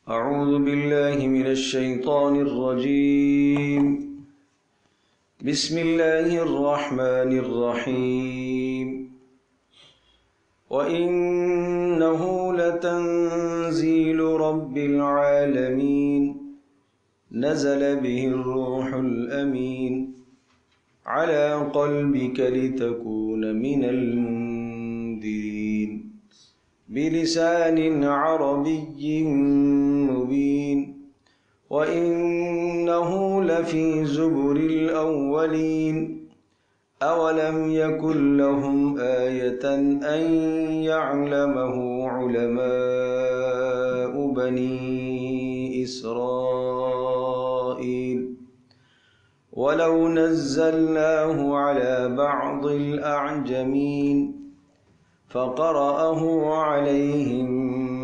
أعوذ بالله من الشيطان الرجيم. بسم الله الرحمن الرحيم. وإنه لتنزيل رب العالمين نزل به الروح الأمين على قلبك لتكون من المنذرين بلسان عربي مبين وإنه لفي زبر الأولين أولم يكن لهم آية أن يعلمه علماء بني إسرائيل ولو نزلناه على بعض الأعجمين فقرأه عليهم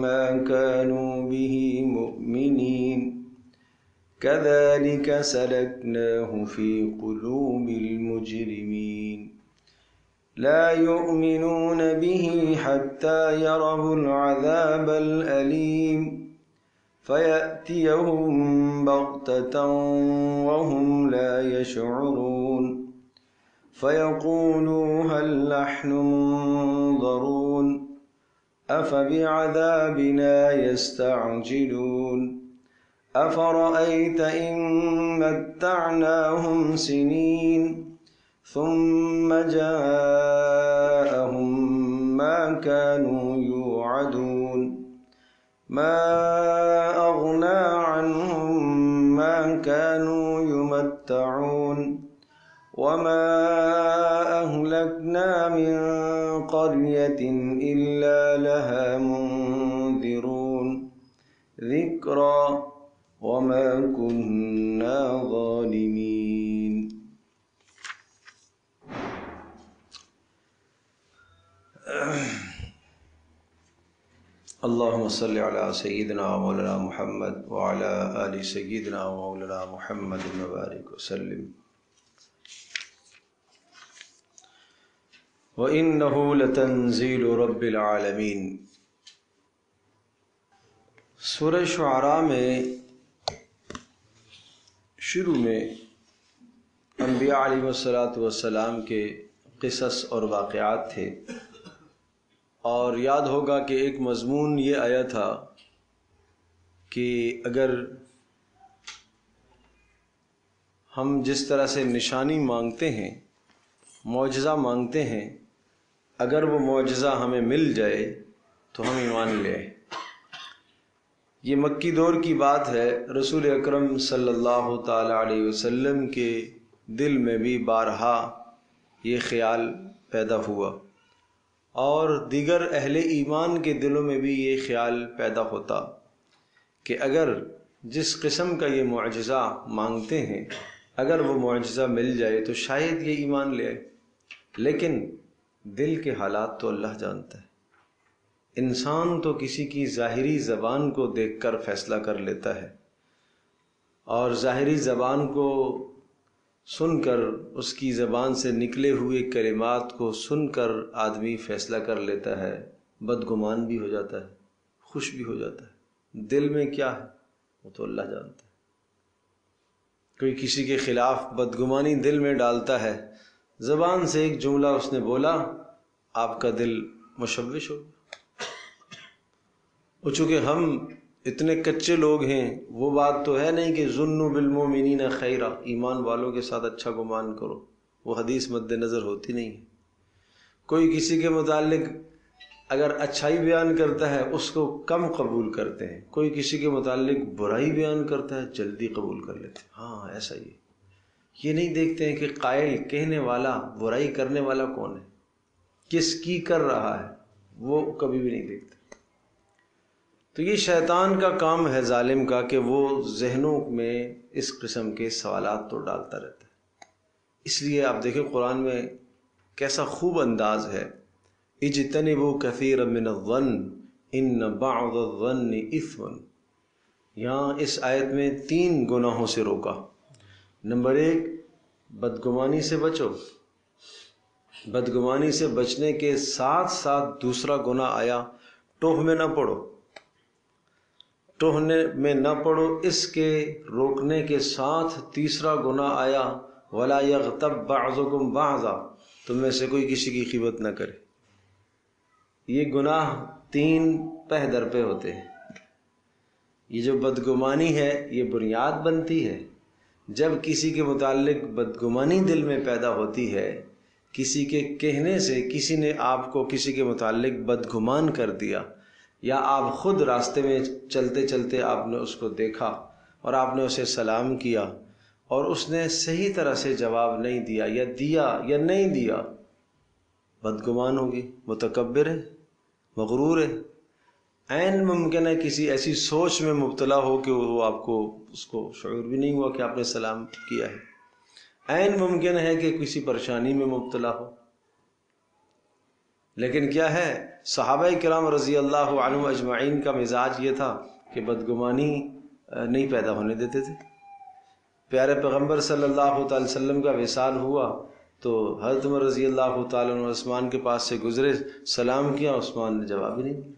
ما كانوا به مؤمنين كذلك سلكناه في قلوب المجرمين لا يؤمنون به حتى يروا العذاب الأليم فيأتيهم بغتة وهم لا يشعرون فيقولوا هل نحن منظرون أفبعذابنا يستعجلون أفرأيت إن متعناهم سنين ثم جاءهم ما كانوا يوعدون ما أغنى عنهم ما كانوا يمتعون وما أهلكنا من قرية إلا لها منذرون ذكرى وما كنا ظالمين. اللهم صل على سيدنا ومولانا محمد وعلى آل سيدنا ومولانا محمد وبارك وسلم. وَإِنَّهُ لَتَنزِيلُ رَبِّ الْعَالَمِينَ. سورہ شعراء میں شروع میں انبیاء علیہ السلام کے قصص اور واقعات تھے، اور یاد ہوگا کہ ایک مضمون یہ آیا تھا کہ اگر ہم جس طرح سے نشانی مانگتے ہیں، معجزہ مانگتے ہیں، اگر وہ معجزہ ہمیں مل جائے تو ہم ایمان لے آئیں۔ یہ مکی دور کی بات ہے۔ رسول اکرم صلی اللہ تعالی علیہ وسلم کے دل میں بھی بارہا یہ خیال پیدا ہوا، اور دیگر اہل ایمان کے دلوں میں بھی یہ خیال پیدا ہوتا کہ اگر جس قسم کا یہ معجزہ مانگتے ہیں، اگر وہ معجزہ مل جائے تو شاید یہ ایمان لے آئے۔ لیکن دل کے حالات تو اللہ جانتا ہے۔ انسان تو کسی کی ظاہری زبان کو دیکھ کر فیصلہ کر لیتا ہے، اور ظاہری زبان کو سن کر، اس کی زبان سے نکلے ہوئے کلمات کو سن کر آدمی فیصلہ کر لیتا ہے، بدگمان بھی ہو جاتا ہے، خوش بھی ہو جاتا ہے۔ دل میں کیا ہے وہ تو اللہ جانتا ہے۔ کوئی کسی کے خلاف بدگمانی دل میں ڈالتا ہے، زبان سے ایک جملہ اس نے بولا، آپ کا دل مشوش ہو گیا۔ اور چونکہ ہم اتنے کچے لوگ ہیں، وہ بات تو ہے نہیں کہ ظنوا بالمؤمنین خیرا، ایمان والوں کے ساتھ اچھا گمان کرو، وہ حدیث مد نظر ہوتی نہیں ہے۔ کوئی کسی کے متعلق اگر اچھائی بیان کرتا ہے اس کو کم قبول کرتے ہیں، کوئی کسی کے متعلق برائی بیان کرتا ہے جلدی قبول کر لیتے ہیں۔ ہاں ایسا ہی ہے۔ یہ نہیں دیکھتے ہیں کہ قائل، کہنے والا، برائی کرنے والا کون ہے، کس کی کر رہا ہے، وہ کبھی بھی نہیں دیکھتے۔ تو یہ شیطان کا کام ہے، ظالم کا، کہ وہ ذہنوں میں اس قسم کے سوالات تو ڈالتا رہتا ہے۔ اس لیے آپ دیکھیں قرآن میں کیسا خوب انداز ہے، اجتنبوا کثیرا من الظن ان بعض الظن اثم۔ یہاں اس آیت میں 3 گناہوں سے روکا۔ نمبر 1، بدگمانی سے بچو۔ بدگمانی سے بچنے کے ساتھ ساتھ دوسرا گناہ آیا، ٹوہ میں نہ پڑو۔ ٹوہنے میں نہ پڑو، اس کے روکنے کے ساتھ تیسرا گناہ آیا وَلَا يَغْتَبْ بَعْضُكُمْ بَعْضًا، تم میں سے کوئی کسی کی غیبت نہ کرے۔ یہ گناہ 3 پہ در پہ ہوتے ہیں۔ یہ جو بدگمانی ہے یہ بنیاد بنتی ہے جب کسی کے متعلق بدگمانی دل میں پیدا ہوتی ہے، کسی کے کہنے سے کسی نے آپ کو کسی کے متعلق بدگمان کر دیا، یا آپ خود راستے میں چلتے چلتے آپ نے اس کو دیکھا اور آپ نے اسے سلام کیا اور اس نے صحیح طرح سے جواب نہیں دیا یا نہیں دیا، بدگمان ہوگی، متکبر ہے، مغرور ہے۔ عین ممکن ہے کسی ایسی سوچ میں مبتلا ہو کہ وہ آپ کو اس کو شعور بھی نہیں ہوا کہ آپ نے سلام کیا ہے، عین ممکن ہے کہ کسی پریشانی میں مبتلا ہو۔ لیکن کیا ہے، صحابہ کرام رضی اللہ عنہم اجمعین کا مزاج یہ تھا کہ بدگمانی نہیں پیدا ہونے دیتے تھے۔ پیارے پیغمبر صلی اللہ تعالی وسلم کا وصال ہوا تو حضرت عمر رضی اللہ تعالیٰ عنہ عثمان کے پاس سے گزرے، سلام کیا، عثمان نے جواب ہی نہیں دیا۔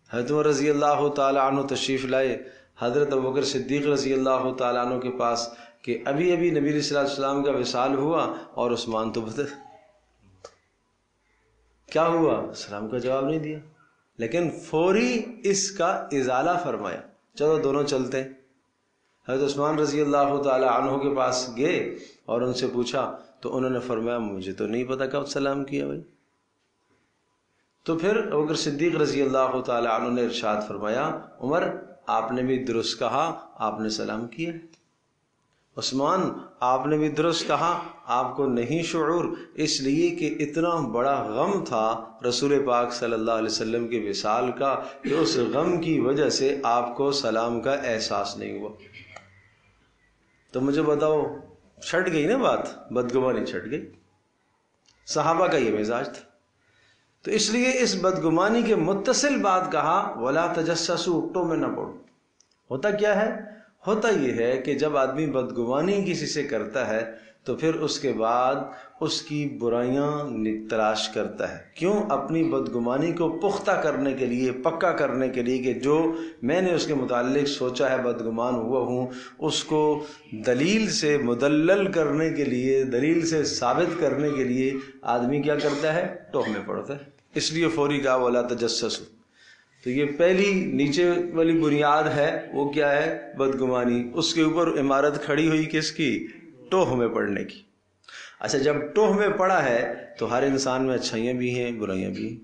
حضرت عمر رضی اللہ تعالیٰ عنہ تشریف لائے حضرت ابوبکر صدیق رضی اللہ تعالیٰ عنہ کے پاس کہ ابھی نبی علیہ الصلوۃ والسلام کا وصال ہوا اور عثمان تو بدل، کیا ہوا، سلام کا جواب نہیں دیا، لیکن فوری اس کا ازالہ فرمایا، چلو دونوں چلتے ہیں۔ حضرت عثمان رضی اللہ تعالیٰ عنہ کے پاس گئے اور ان سے پوچھا تو انہوں نے فرمایا مجھے تو نہیں پتا کب سلام کیا بھائی۔ تو پھر ابوبکر صدیق رضی اللہ تعالیٰ عنہ نے ارشاد فرمایا عمر آپ نے بھی درست کہا، آپ نے سلام کیا۔ عثمان آپ نے بھی درست کہا، آپ کو نہیں شعور، اس لیے کہ اتنا بڑا غم تھا رسول پاک صلی اللہ علیہ وسلم کے وصال کا کہ اس غم کی وجہ سے آپ کو سلام کا احساس نہیں ہوا۔ تو مجھے بتاؤ، چھٹ گئی نا بات، بدگمانی چھٹ گئی۔ صحابہ کا یہ مزاج تھا، تو اس لیے اس بدگمانی کے متصل بات کہا وَلَا تَجَسَّسُوا، ٹو میں نہ پڑو۔ ہوتا کیا ہے، ہوتا یہ ہے کہ جب آدمی بدگمانی کسی سے کرتا ہے تو پھر اس کے بعد اس کی برائیاں تلاش کرتا ہے، کیوں، اپنی بدگمانی کو پختہ کرنے کے لیے، پکا کرنے کے لیے کہ جو میں نے اس کے متعلق سوچا ہے، بدگمان ہوا ہوں، اس کو دلیل سے مدلل کرنے کے لیے، دلیل سے ثابت کرنے کے لیے آدمی کیا کرتا ہے، ٹوہ میں پڑتا ہے۔ اس لیے فوری کہا وَلَا تَجَسَّسُوا۔ تو یہ پہلی نیچے والی بنیاد ہے، وہ کیا ہے، بدگمانی۔ اس کے اوپر عمارت کھڑی ہوئی کس کی، ٹوہ میں پڑنے کی۔ اچھا، جب ٹوہ میں پڑا ہے تو ہر انسان میں اچھائیاں بھی ہیں، برائیاں بھی ہیں،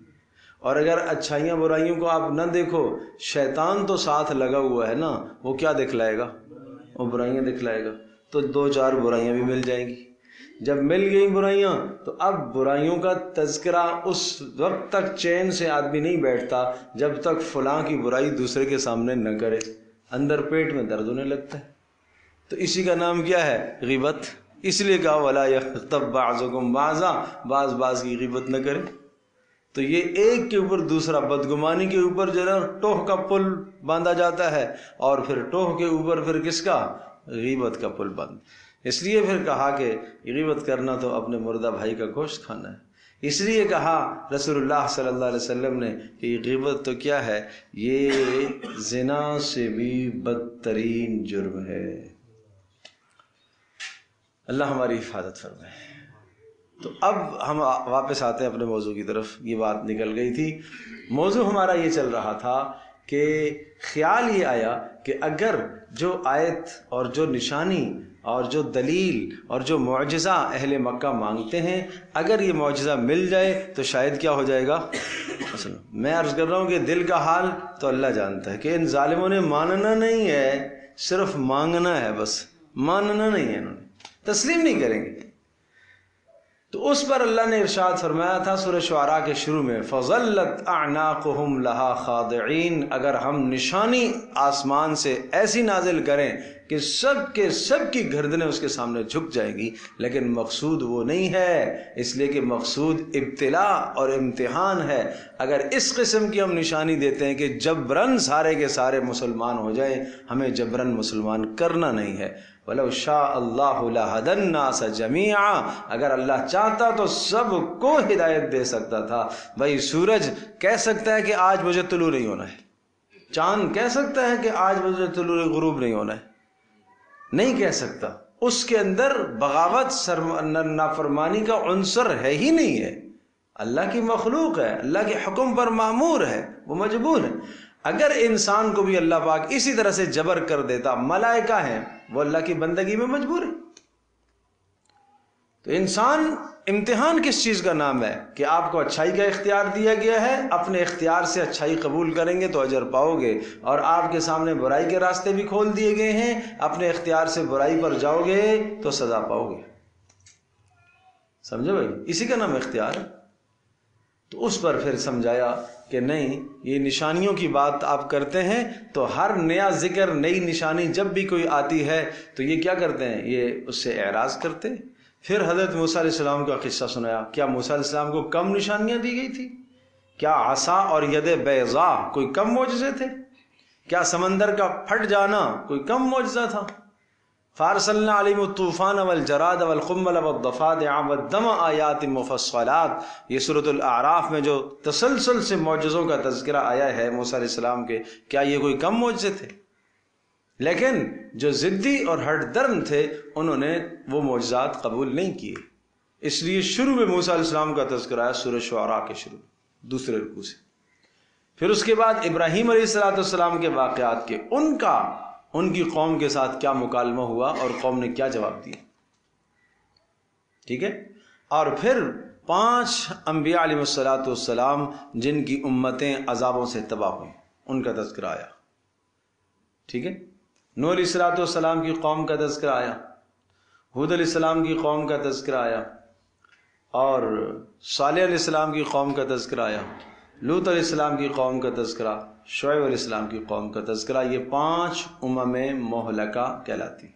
اور اگر اچھائیاں برائیوں کو آپ نہ دیکھو، شیطان تو ساتھ لگا ہوا ہے نا، وہ کیا دکھلائے گا، وہ برائیاں دکھلائے گا، تو 2-4 برائیاں بھی مل جائیں گی۔ جب مل گئی برائیاں تو اب برائیوں کا تذکرہ اس وقت تک چین سے آدمی نہیں بیٹھتا جب تک فلاں کی برائی دوسرے کے سامنے نہ کرے، اندر پیٹ میں درد ہونے لگتا ہے۔ تو اسی کا نام کیا ہے، غیبت۔ اس لیے کہا وَلَا يَغْتَبْ بَعْضُكُمْ بَعْضًا، بعض کی غیبت نہ کرے۔ تو یہ ایک کے اوپر دوسرا، بدگمانی کے اوپر جو ہے ٹوہ کا پل باندھا جاتا ہے، اور پھر ٹوہ کے اوپر پھر کس کا، غیبت کا پل باندھ۔ اس لیے پھر کہا کہ غیبت کرنا تو اپنے مردہ بھائی کا گوشت کھانا ہے۔ اس لیے کہا رسول اللہ صلی اللہ علیہ وسلم نے کہ یہ غیبت تو کیا ہے، یہ زنا سے بھی بدترین جرم ہے۔ اللہ ہماری حفاظت فرمائے۔ تو اب ہم واپس آتے ہیں اپنے موضوع کی طرف۔ یہ بات نکل گئی تھی، موضوع ہمارا یہ چل رہا تھا کہ خیال یہ آیا کہ اگر جو آیت اور جو نشانی اور جو دلیل اور جو معجزہ اہل مکہ مانگتے ہیں، اگر یہ معجزہ مل جائے تو شاید کیا ہو جائے گا، مثلا میں عرض کر رہا ہوں کہ دل کا حال تو اللہ جانتا ہے کہ ان ظالموں نے ماننا نہیں ہے، صرف مانگنا ہے، بس ماننا نہیں ہے، انہوں نے تسلیم نہیں کریں گے۔ تو اس پر اللہ نے ارشاد فرمایا تھا سورہ شعراء کے شروع میں فَظَلَّتْ أَعْنَاقُهُمْ لَهَا خَاضِعِينَ، اگر ہم نشانی آسمان سے ایسی نازل کریں کہ سب کے سب کی گردنیں اس کے سامنے جھک جائیں گی، لیکن مقصود وہ نہیں ہے، اس لیے کہ مقصود ابتلا اور امتحان ہے۔ اگر اس قسم کی ہم نشانی دیتے ہیں کہ جبراً سارے کے سارے مسلمان ہو جائیں، ہمیں جبراً مسلمان کرنا نہیں ہے۔ وَلَوْ شَاءَ اللَّهُ لَهَدَى النَّاسَ جَمِيعًا، اگر اللہ چاہتا تو سب کو ہدایت دے سکتا تھا۔ بھائی سورج کہہ سکتا ہے کہ آج مجھے طلوع نہیں ہونا ہے، چاند کہہ سکتا ہے کہ آج بجے طلوع غروب نہیں ہونا ہے؟ نہیں کہہ سکتا. اس کے اندر بغاوت نافرمانی کا عنصر ہے ہی نہیں ہے. اللہ کی مخلوق ہے، اللہ کے حکم پر مامور ہے، وہ مجبور ہے. اگر انسان کو بھی اللہ پاک اسی طرح سے جبر کر دیتا، ملائکہ ہیں وہ اللہ کی بندگی میں مجبور ہے. تو انسان امتحان کس چیز کا نام ہے کہ آپ کو اچھائی کا اختیار دیا گیا ہے، اپنے اختیار سے اچھائی قبول کریں گے تو اجر پاؤ گے، اور آپ کے سامنے برائی کے راستے بھی کھول دیے گئے ہیں، اپنے اختیار سے برائی پر جاؤ گے تو سزا پاؤ گے. سمجھو بھائی، اسی کا نام اختیار ہے. تو اس پر پھر سمجھایا کہ نہیں، یہ نشانیوں کی بات آپ کرتے ہیں تو ہر نیا ذکر، نئی نشانی جب بھی کوئی آتی ہے تو یہ کیا کرتے ہیں، یہ اس سے اعراض کرتے ہیں. پھر حضرت موسیٰ علیہ السلام کا قصہ سنایا. کیا موسیٰ علیہ السلام کو کم نشانیاں دی گئی تھی؟ کیا عصا اور ید بیضاء کوئی کم معجزے تھے؟ کیا سمندر کا پھٹ جانا کوئی کم معجزہ تھا؟ فارسلنا علیہم الطوفان والجراد والقمل والضفادع والدم آیات مفصلات. یہ سورۃ الاعراف میں جو تسلسل سے معجزوں کا تذکرہ آیا ہے موسیٰ علیہ السلام کے، کیا یہ کوئی کم معجزے تھے؟ لیکن جو ضدی اور ہٹ درم تھے انہوں نے وہ معجزات قبول نہیں کیے. اس لیے شروع میں موسیٰ علیہ السلام کا تذکرہ ہے سورہ شعراء کے شروع دوسرے رکوع سے. پھر اس کے بعد ابراہیم علیہ السلام کے واقعات کے ان کی قوم کے ساتھ کیا مکالمہ ہوا اور قوم نے کیا جواب دیا. ٹھیک ہے. اور پھر 5 انبیاء علیہ السلام جن کی امتیں عذابوں سے تباہ ہوئیں، ان کا تذکرہ آیا. ٹھیک ہے. نوح علیہ السلام کی قوم کا تذکرہ آیا، ہود علیہ السلام کی قوم کا تذکرہ آیا، اور صالح علیہ السلام کی قوم کا تذکرہ آیا، لوط علیہ السلام کی قوم کا تذکرہ، شعیب علیہ السلام کی قوم کا تذکرہ. یہ 5 امم مہلکہ کہلاتی.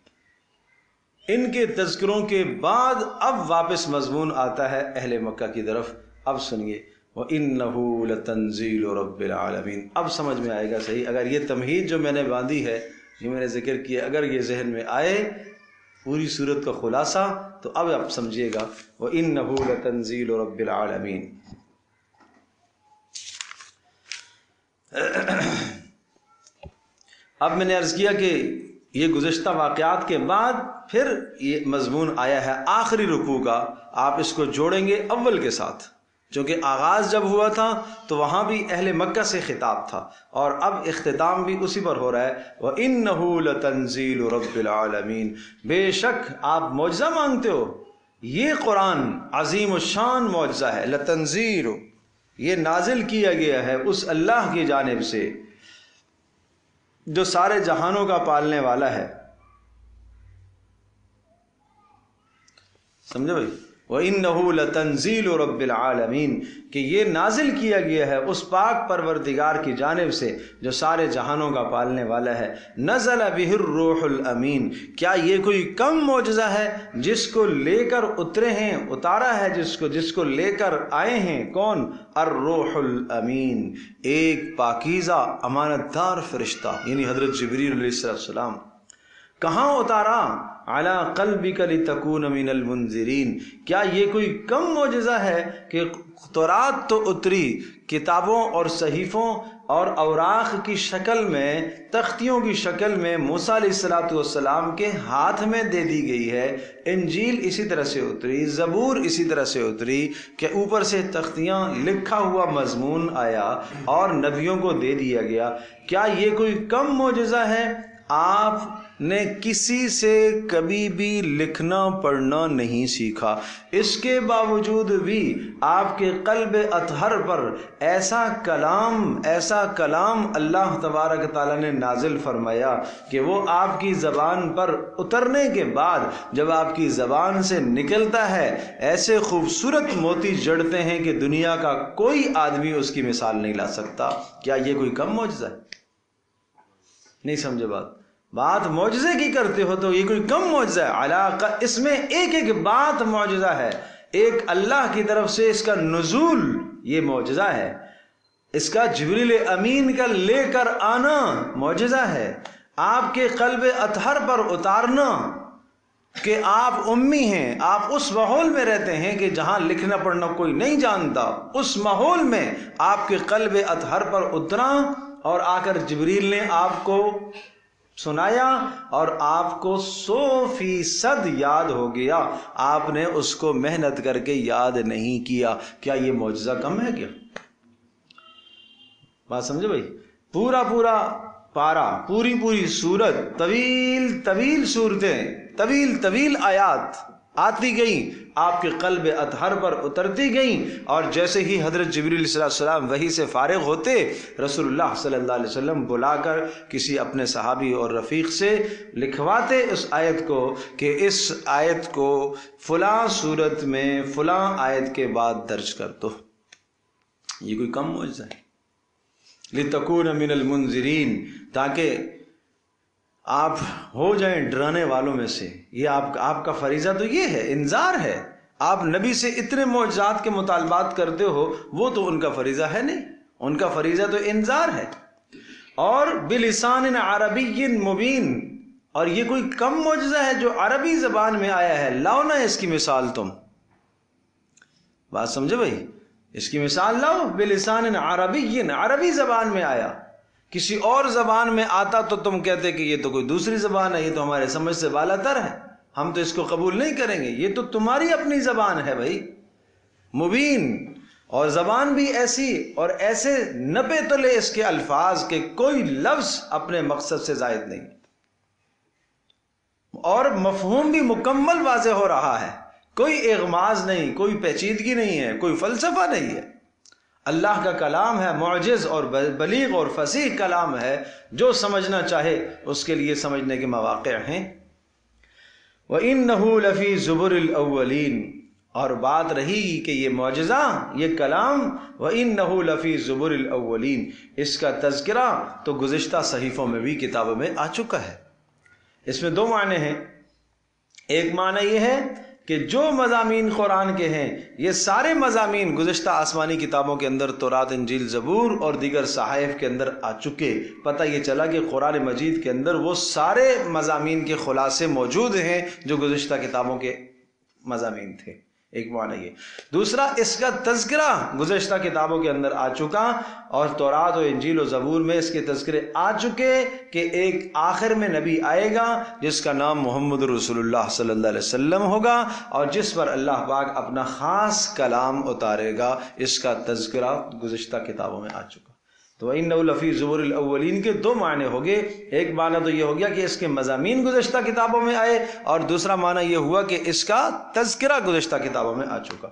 ان کے تذکروں کے بعد اب واپس مضمون آتا ہے اہل مکہ کی طرف. اب سنیے، وَإِنَّهُ لَتَنزِيلُ رَبِّ الْعَالَمِينَ. اب سمجھ میں آئے گا صحیح. اگر یہ تمہید جو میں نے باندھی ہے، یہ میں نے ذکر کیا، اگر یہ ذہن میں آئے پوری صورت کا خلاصہ، تو اب آپ سمجھیے گا وَإِنَّهُ لَتَنزِيلُ رَبِّ الْعَالَمِينَ. اب میں نے عرض کیا کہ یہ گزشتہ واقعات کے بعد پھر یہ مضمون آیا ہے آخری رکوع کا. آپ اس کو جوڑیں گے اول کے ساتھ، چونکہ آغاز جب ہوا تھا تو وہاں بھی اہل مکہ سے خطاب تھا، اور اب اختتام بھی اسی پر ہو رہا ہے. وَإِنَّهُ لَتَنزِيلُ رَبِّ الْعَالَمِينَ. بے شک آپ معجزہ مانگتے ہو، یہ قرآن عظیم الشان معجزہ ہے. لَتَنزِيلُ، یہ نازل کیا گیا ہے اس اللہ کی جانب سے جو سارے جہانوں کا پالنے والا ہے. سمجھے بھائی؟ وَإِنَّهُ لَتَنزِيلُ رَبِّ الْعَالَمِينَ، کہ یہ نازل کیا گیا ہے اس پاک پروردگار کی جانب سے جو سارے جہانوں کا پالنے والا ہے. نزل بہ الروح الامین، کیا یہ کوئی کم معجزہ ہے جس کو لے کر اترے ہیں، اتارا ہے جس کو لے کر آئے ہیں. کون؟ الروح الامین، ایک پاکیزہ امانت دار فرشتہ، یعنی حضرت جبریل علیہ السلام. کہاں اتارا؟ علی قلبک لتکون من المنذرین. کیا یہ کوئی کم معجزہ ہے کہ تورات تو اتری کتابوں اور صحیفوں اور اوراق کی شکل میں، تختیوں کی شکل میں موسیٰ علیہ السلام کے ہاتھ میں دے دی گئی ہے. انجیل اسی طرح سے اتری، زبور اسی طرح سے اتری کہ اوپر سے تختیاں، لکھا ہوا مضمون آیا اور نبیوں کو دے دیا گیا. کیا یہ کوئی کم معجزہ ہے؟ آپ نے کسی سے کبھی بھی لکھنا پڑھنا نہیں سیکھا، اس کے باوجود بھی آپ کے قلب اطہر پر ایسا کلام اللہ تبارک تعالیٰ نے نازل فرمایا کہ وہ آپ کی زبان پر اترنے کے بعد جب آپ کی زبان سے نکلتا ہے ایسے خوبصورت موتی جڑتے ہیں کہ دنیا کا کوئی آدمی اس کی مثال نہیں لا سکتا. کیا یہ کوئی کم معجزہ ہے؟ نہیں سمجھے بات معجزے کی کرتے ہو تو یہ کوئی کم معجزہ ہے؟ علاقہ اس میں ایک بات معجزہ ہے. ایک اللہ کی طرف سے اس کا نزول یہ معجزہ ہے، اس کا جبریل امین کا لے کر آنا معجزہ ہے، آپ کے قلب اطہر پر اتارنا کہ آپ امی ہیں، آپ اس ماحول میں رہتے ہیں کہ جہاں لکھنا پڑھنا کوئی نہیں جانتا، اس ماحول میں آپ کے قلب اطہر پر اترا اور آ کر جبریل نے آپ کو سنایا اور آپ کو 100% یاد ہو گیا، آپ نے اس کو محنت کر کے یاد نہیں کیا، کیا یہ معجزہ کم ہے کیا؟ بات سمجھے بھائی؟ پورا پارا، پوری سورت، طویل صورتیں، طویل آیات آتی گئیں، آپ کے قلب اطہر پر اترتی گئیں، اور جیسے ہی حضرت جبریل صلی اللہ علیہ وسلم وحی سے فارغ ہوتے، رسول اللہ صلی اللہ علیہ وسلم بلا کر کسی اپنے صحابی اور رفیق سے لکھواتے اس آیت کو کہ اس آیت کو فلاں صورت میں فلاں آیت کے بعد درج کر دو۔ یہ کوئی کم معجزہ ہے؟ لِتَكُونَ مِنَ الْمُنذِرِينَ، تاکہ آپ ہو جائیں ڈرانے والوں میں سے۔ یہ آپ کا فریضہ تو یہ ہے، انذار ہے۔ آپ نبی سے اتنے معجزات کے مطالبات کرتے ہو، وہ تو ان کا فریضہ ہے نہیں، ان کا فریضہ تو انذار ہے۔ اور بلسان عربی مبین، اور یہ کوئی کم معجزہ ہے جو عربی زبان میں آیا ہے؟ لاؤ نا اس کی مثال تم، بات سمجھے بھائی؟ اس کی مثال لاؤ، بلسان عربی، عربی زبان میں آیا۔ کسی اور زبان میں آتا تو تم کہتے کہ یہ تو کوئی دوسری زبان ہے، یہ تو ہمارے سمجھ سے بالا تر ہے، ہم تو اس کو قبول نہیں کریں گے۔ یہ تو تمہاری اپنی زبان ہے بھائی، مبین، اور زبان بھی ایسی، اور ایسے نپے تلے اس کے الفاظ کے کوئی لفظ اپنے مقصد سے زائد نہیں، اور مفہوم بھی مکمل واضح ہو رہا ہے، کوئی اغماض نہیں، کوئی پیچیدگی نہیں ہے، کوئی فلسفہ نہیں ہے۔ اللہ کا کلام ہے، معجز اور بلیغ اور فصیح کلام ہے، جو سمجھنا چاہے اس کے لیے سمجھنے کے مواقع ہیں۔ وَإِنَّهُ لَفِي زُبُرِ الْأَوَّلِينَ، اور بات رہی کہ یہ معجزہ، یہ کلام، وَإِنَّهُ لَفِي زُبُرِ الْأَوَّلِينَ، اس کا تذکرہ تو گزشتہ صحیفوں میں بھی، کتابوں میں آ چکا ہے۔ اس میں دو معنی ہیں۔ ایک معنی یہ ہے کہ جو مضامین قرآن کے ہیں، یہ سارے مضامین گزشتہ آسمانی کتابوں کے اندر، تورات، انجیل، زبور اور دیگر صحائف کے اندر آ چکے۔ پتہ یہ چلا کہ قرآن مجید کے اندر وہ سارے مضامین کے خلاصے موجود ہیں جو گزشتہ کتابوں کے مضامین تھے۔ ایک معنی یہ۔ دوسرا، اس کا تذکرہ گزشتہ کتابوں کے اندر آ چکا، اور تورات و انجیل و زبور میں اس کے تذکرے آ چکے کہ ایک آخر میں نبی آئے گا جس کا نام محمد رسول اللہ صلی اللہ علیہ وسلم ہوگا، اور جس پر اللہ پاک اپنا خاص کلام اتارے گا۔ اس کا تذکرہ گزشتہ کتابوں میں آ چکا۔ تو وَإِنَّهُ لَفِي زُبُرِ الْأَوَّلِينَ کے دو معنی ہو گئے۔ ایک معنی تو یہ ہو گیا کہ اس کے مضامین گزشتہ کتابوں میں آئے، اور دوسرا معنی یہ ہوا کہ اس کا تذکرہ گزشتہ کتابوں میں آ چکا۔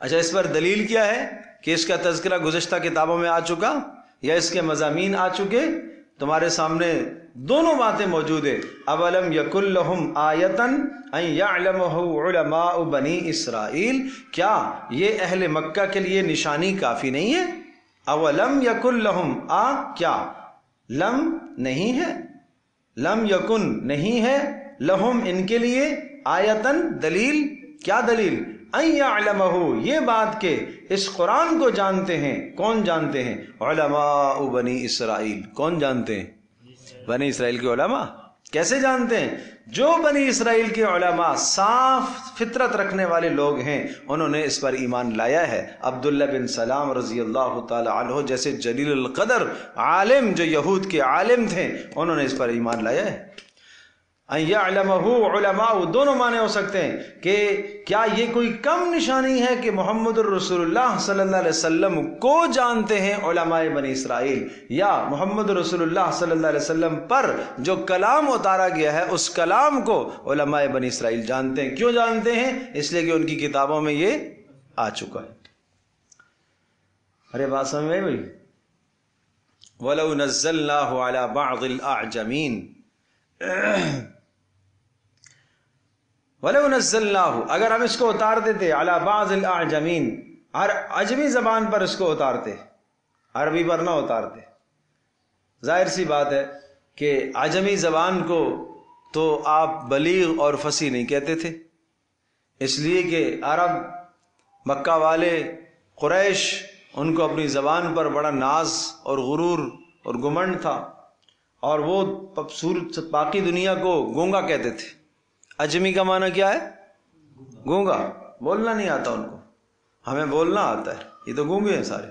اچھا، اس پر دلیل کیا ہے کہ اس کا تذکرہ گزشتہ کتابوں میں آ چکا یا اس کے مضامین آ چکے؟ تمہارے سامنے دونوں باتیں موجود ہیں۔ اولم یکن لہم آیتن ان یعلمہ علماء بنی اسرائیل، کیا یہ اہل مکہ کے لیے نشانی کافی نہیں ہے؟ اولم یکن لہم، کیا لم نہیں ہے، لم یکن نہیں ہے، لہم ان کے لیے، آیتن دلیل، کیا دلیل؟ ان یعلمہ، یہ بات کہ اس قرآن کو جانتے ہیں، کون جانتے ہیں؟ علماء بنی اسرائیل۔ کون جانتے ہیں؟ بنی اسرائیل کے علماء۔ کیسے جانتے ہیں؟ جو بنی اسرائیل کے علماء صاف فطرت رکھنے والے لوگ ہیں، انہوں نے اس پر ایمان لایا ہے۔ عبداللہ بن سلام رضی اللہ تعالی عنہ جیسے جلیل القدر عالم، جو یہود کے عالم تھے، انہوں نے اس پر ایمان لایا ہے۔ ان یعلمہ علماء، دونوں معنی ہو سکتے ہیں کہ کیا یہ کوئی کم نشانی ہے کہ محمد الرسول اللہ صلی اللہ علیہ وسلم کو جانتے ہیں علماء بنی اسرائیل، یا محمد رسول اللہ صلی اللہ علیہ وسلم پر جو کلام اتارا گیا ہے اس کلام کو علماء بنی اسرائیل جانتے ہیں۔ کیوں جانتے ہیں؟ اس لیے کہ ان کی کتابوں میں یہ آ چکا ہے۔ ارے بات سمجھ میں بھائی؟ وَلَوْ نَزَّلْنَاهُ عَلَى بَعْضِ الْأَعْجَمِينَ، وَلَوْ نَزَّلْنَاهُ، اگر ہم اس کو اتار دیتے، عَلَى بَعْضِ الْأَعْجَمِينَ، ہر عجمی زبان پر اس کو اتارتے، عربی پر نہ اتارتے۔ ظاہر سی بات ہے کہ عجمی زبان کو تو آپ بلیغ اور فصیح نہیں کہتے تھے، اس لیے کہ عرب، مکہ والے، قریش، ان کو اپنی زبان پر بڑا ناز اور غرور اور گمنڈ تھا، اور وہ باقی دنیا کو گونگا کہتے تھے۔ عجمی کا معنی کیا ہے؟ گونگا، بولنا نہیں آتا ان کو، ہمیں بولنا آتا ہے، یہ تو گونگے ہیں سارے۔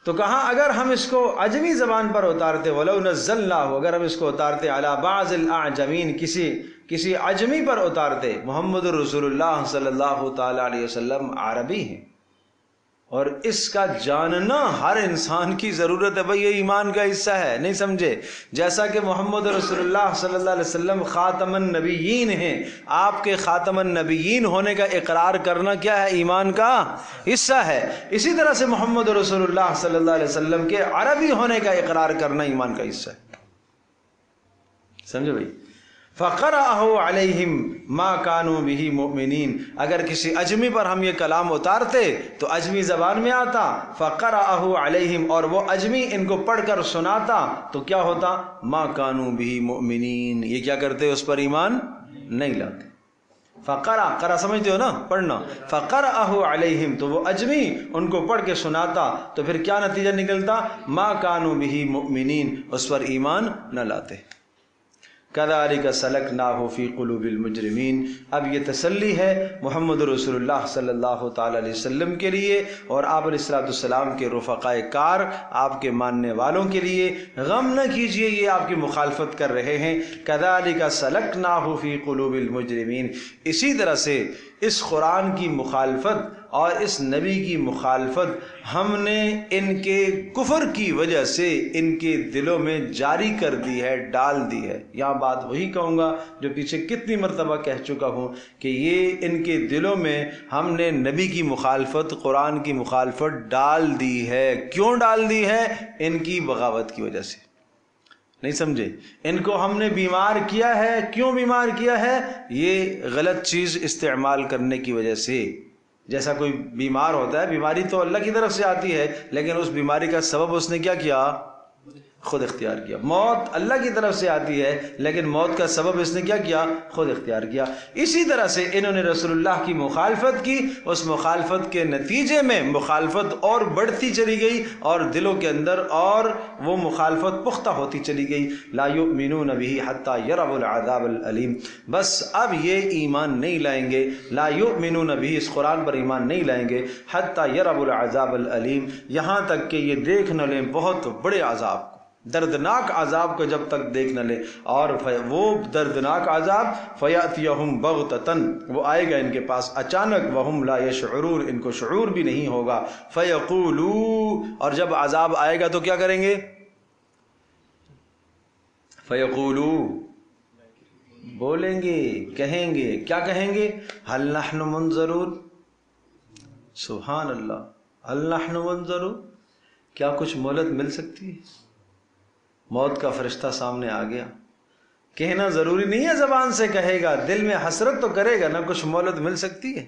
تو کہاں اگر ہم اس کو عجمی زبان پر اتارتے، وَلَوْ نَزَّلْنَاهُ، اگر ہم اس کو اتارتے عَلَى بَعْضِ الْأَعْجَمِينَ، کسی عجمی پر اتارتے. محمد رسول اللہ صلی اللہ تعالی علیہ وسلم عربی ہیں، اور اس کا جاننا ہر انسان کی ضرورت ہے. بھئی یہ ایمان کا حصہ ہے، نہیں سمجھے؟ جیسا کہ محمد رسول اللہ صلی اللہ علیہ وسلم خاتم النبیین ہیں، آپ کے خاتم النبیین ہونے کا اقرار کرنا کیا ہے؟ ایمان کا حصہ ہے. اسی طرح سے محمد رسول اللہ صلی اللہ علیہ وسلم کے عربی ہونے کا اقرار کرنا ایمان کا حصہ ہے. سمجھے بھئی؟ فَقَرَأَهُ عَلَيْهِمْ مَا كَانُوا بِهِ مُؤْمِنِينَ، اگر کسی اجمی پر ہم یہ کلام اتارتے تو اجمی زبان میں آتا، فَقَرَأَهُ عَلَيْهِمْ، اور وہ اجمی ان کو پڑھ کر سناتا تو کیا ہوتا؟ مَا كَانُوا بِهِ مُؤْمِنِينَ، یہ کیا کرتے؟ اس پر ایمان نہیں لاتے. قرأ سمجھتے ہو نا، پڑھنا. فَقَرَأَهُ عَلَيْهِمْ، تو وہ اجمی ان کو پڑھ کے سناتا تو پھر کیا نتیجہ نکلتا؟ مَا كَانُوا بِهِ مُؤْمِنِينَ، اس پر ایمان نہ لاتے. كَذَلِكَ سَلَكْنَاهُ فِي قُلُوبِ الْمُجْرِمِينَ، اب یہ تسلی ہے محمد رسول اللہ صلی اللہ تعالی علیہ وسلم کے لیے اور آپ علیہ السلام کے رفقائے کار، آپ کے ماننے والوں کے لیے. غم نہ کیجئے، یہ آپ کی مخالفت کر رہے ہیں. كَذَلِكَ سَلَكْنَاهُ فِي قُلُوبِ الْمُجْرِمِينَ، اسی طرح سے اس قرآن کی مخالفت اور اس نبی کی مخالفت ہم نے ان کے کفر کی وجہ سے ان کے دلوں میں جاری کر دی ہے، ڈال دی ہے. یہاں بات وہی کہوں گا جو پیچھے کتنی مرتبہ کہہ چکا ہوں کہ یہ ان کے دلوں میں ہم نے نبی کی مخالفت، قرآن کی مخالفت ڈال دی ہے. کیوں ڈال دی ہے؟ ان کی بغاوت کی وجہ سے. نہیں سمجھے؟ ان کو ہم نے بیمار کیا ہے. کیوں بیمار کیا ہے؟ یہ غلط چیز استعمال کرنے کی وجہ سے. جیسا کوئی بیمار ہوتا ہے، بیماری تو اللہ کی طرف سے آتی ہے، لیکن اس بیماری کا سبب اس نے کیا کیا؟ خود اختیار کیا. موت اللہ کی طرف سے آتی ہے، لیکن موت کا سبب اس نے کیا کیا؟ خود اختیار کیا. اسی طرح سے انہوں نے رسول اللہ کی مخالفت کی، اس مخالفت کے نتیجے میں مخالفت اور بڑھتی چلی گئی اور دلوں کے اندر اور وہ مخالفت پختہ ہوتی چلی گئی. لا یؤمنون به حتی یروا العذاب العلیم، بس اب یہ ایمان نہیں لائیں گے. لا یؤمنون به، اس قرآن پر ایمان نہیں لائیں گے. حتی یروا العذاب العلیم، یہاں تک کہ یہ دیکھ نہ لیں بہت بڑے عذاب، دردناک عذاب کو جب تک دیکھ نہ لے. اور وہ دردناک عذاب فیاتیہم بغتتن، وہ آئے گا ان کے پاس اچانک. وہم لا یشعرون، ان کو شعور بھی نہیں ہوگا. فیقولو، اور جب عذاب آئے گا تو کیا کریں گے؟ فیقولو، بولیں گے، کہیں گے. کیا کہیں گے؟ هل نحن منظرون. سبحان اللہ، هل نحن منظرون، کیا کچھ مہلت مل سکتی ہے؟ موت کا فرشتہ سامنے آ گیا. کہنا ضروری نہیں ہے زبان سے کہے گا، دل میں حسرت تو کرے گا نا. کچھ مہلت مل سکتی ہے؟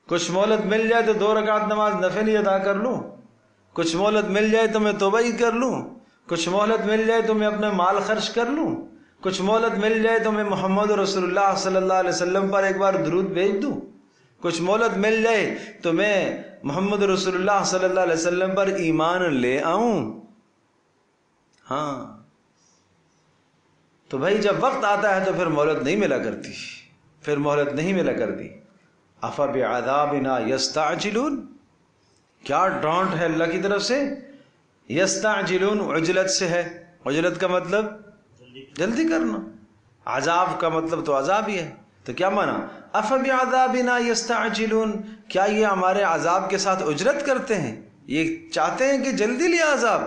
کچھ مہلت مل جائے تو 2 رکعت نماز نفل ہی ادا کر لوں. کچھ مہلت مل جائے تو میں توبہ ہی کر لوں. کچھ مہلت مل جائے تو میں اپنا مال خرچ کر لوں. کچھ مہلت مل جائے تو میں محمد رسول اللہ صلی اللہ علیہ وسلم پر ایک بار درود بھیج دوں. کچھ مہلت مل جائے تو میں محمد رسول اللہ صلی اللہ علیہ وسلم پر ایمان لے آؤں. ہاں، تو بھائی جب وقت آتا ہے تو پھر مہلت نہیں ملا کرتی، پھر مہلت نہیں ملا کرتی. افبعذابنا یستعجلون، کیا ڈانٹ ہے اللہ کی طرف سے. یستعجلون عجلت سے ہے. عجلت کا مطلب جلدی کرنا، عذاب کا مطلب تو عذاب ہی ہے. تو کیا مانا؟ افبعذابنا یستعجلون، کیا یہ ہمارے عذاب کے ساتھ اجرت کرتے ہیں؟ یہ چاہتے ہیں کہ جلدی لیا عذاب.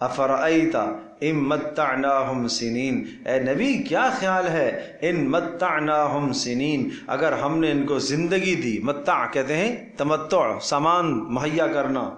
افرأیت ان متعناہم سنین، اے نبی کیا خیال ہے؟ ان متعناہم سنین، اگر ہم نے ان کو زندگی دی. متع کہتے ہیں تمتع، سامان مہیا کرنا،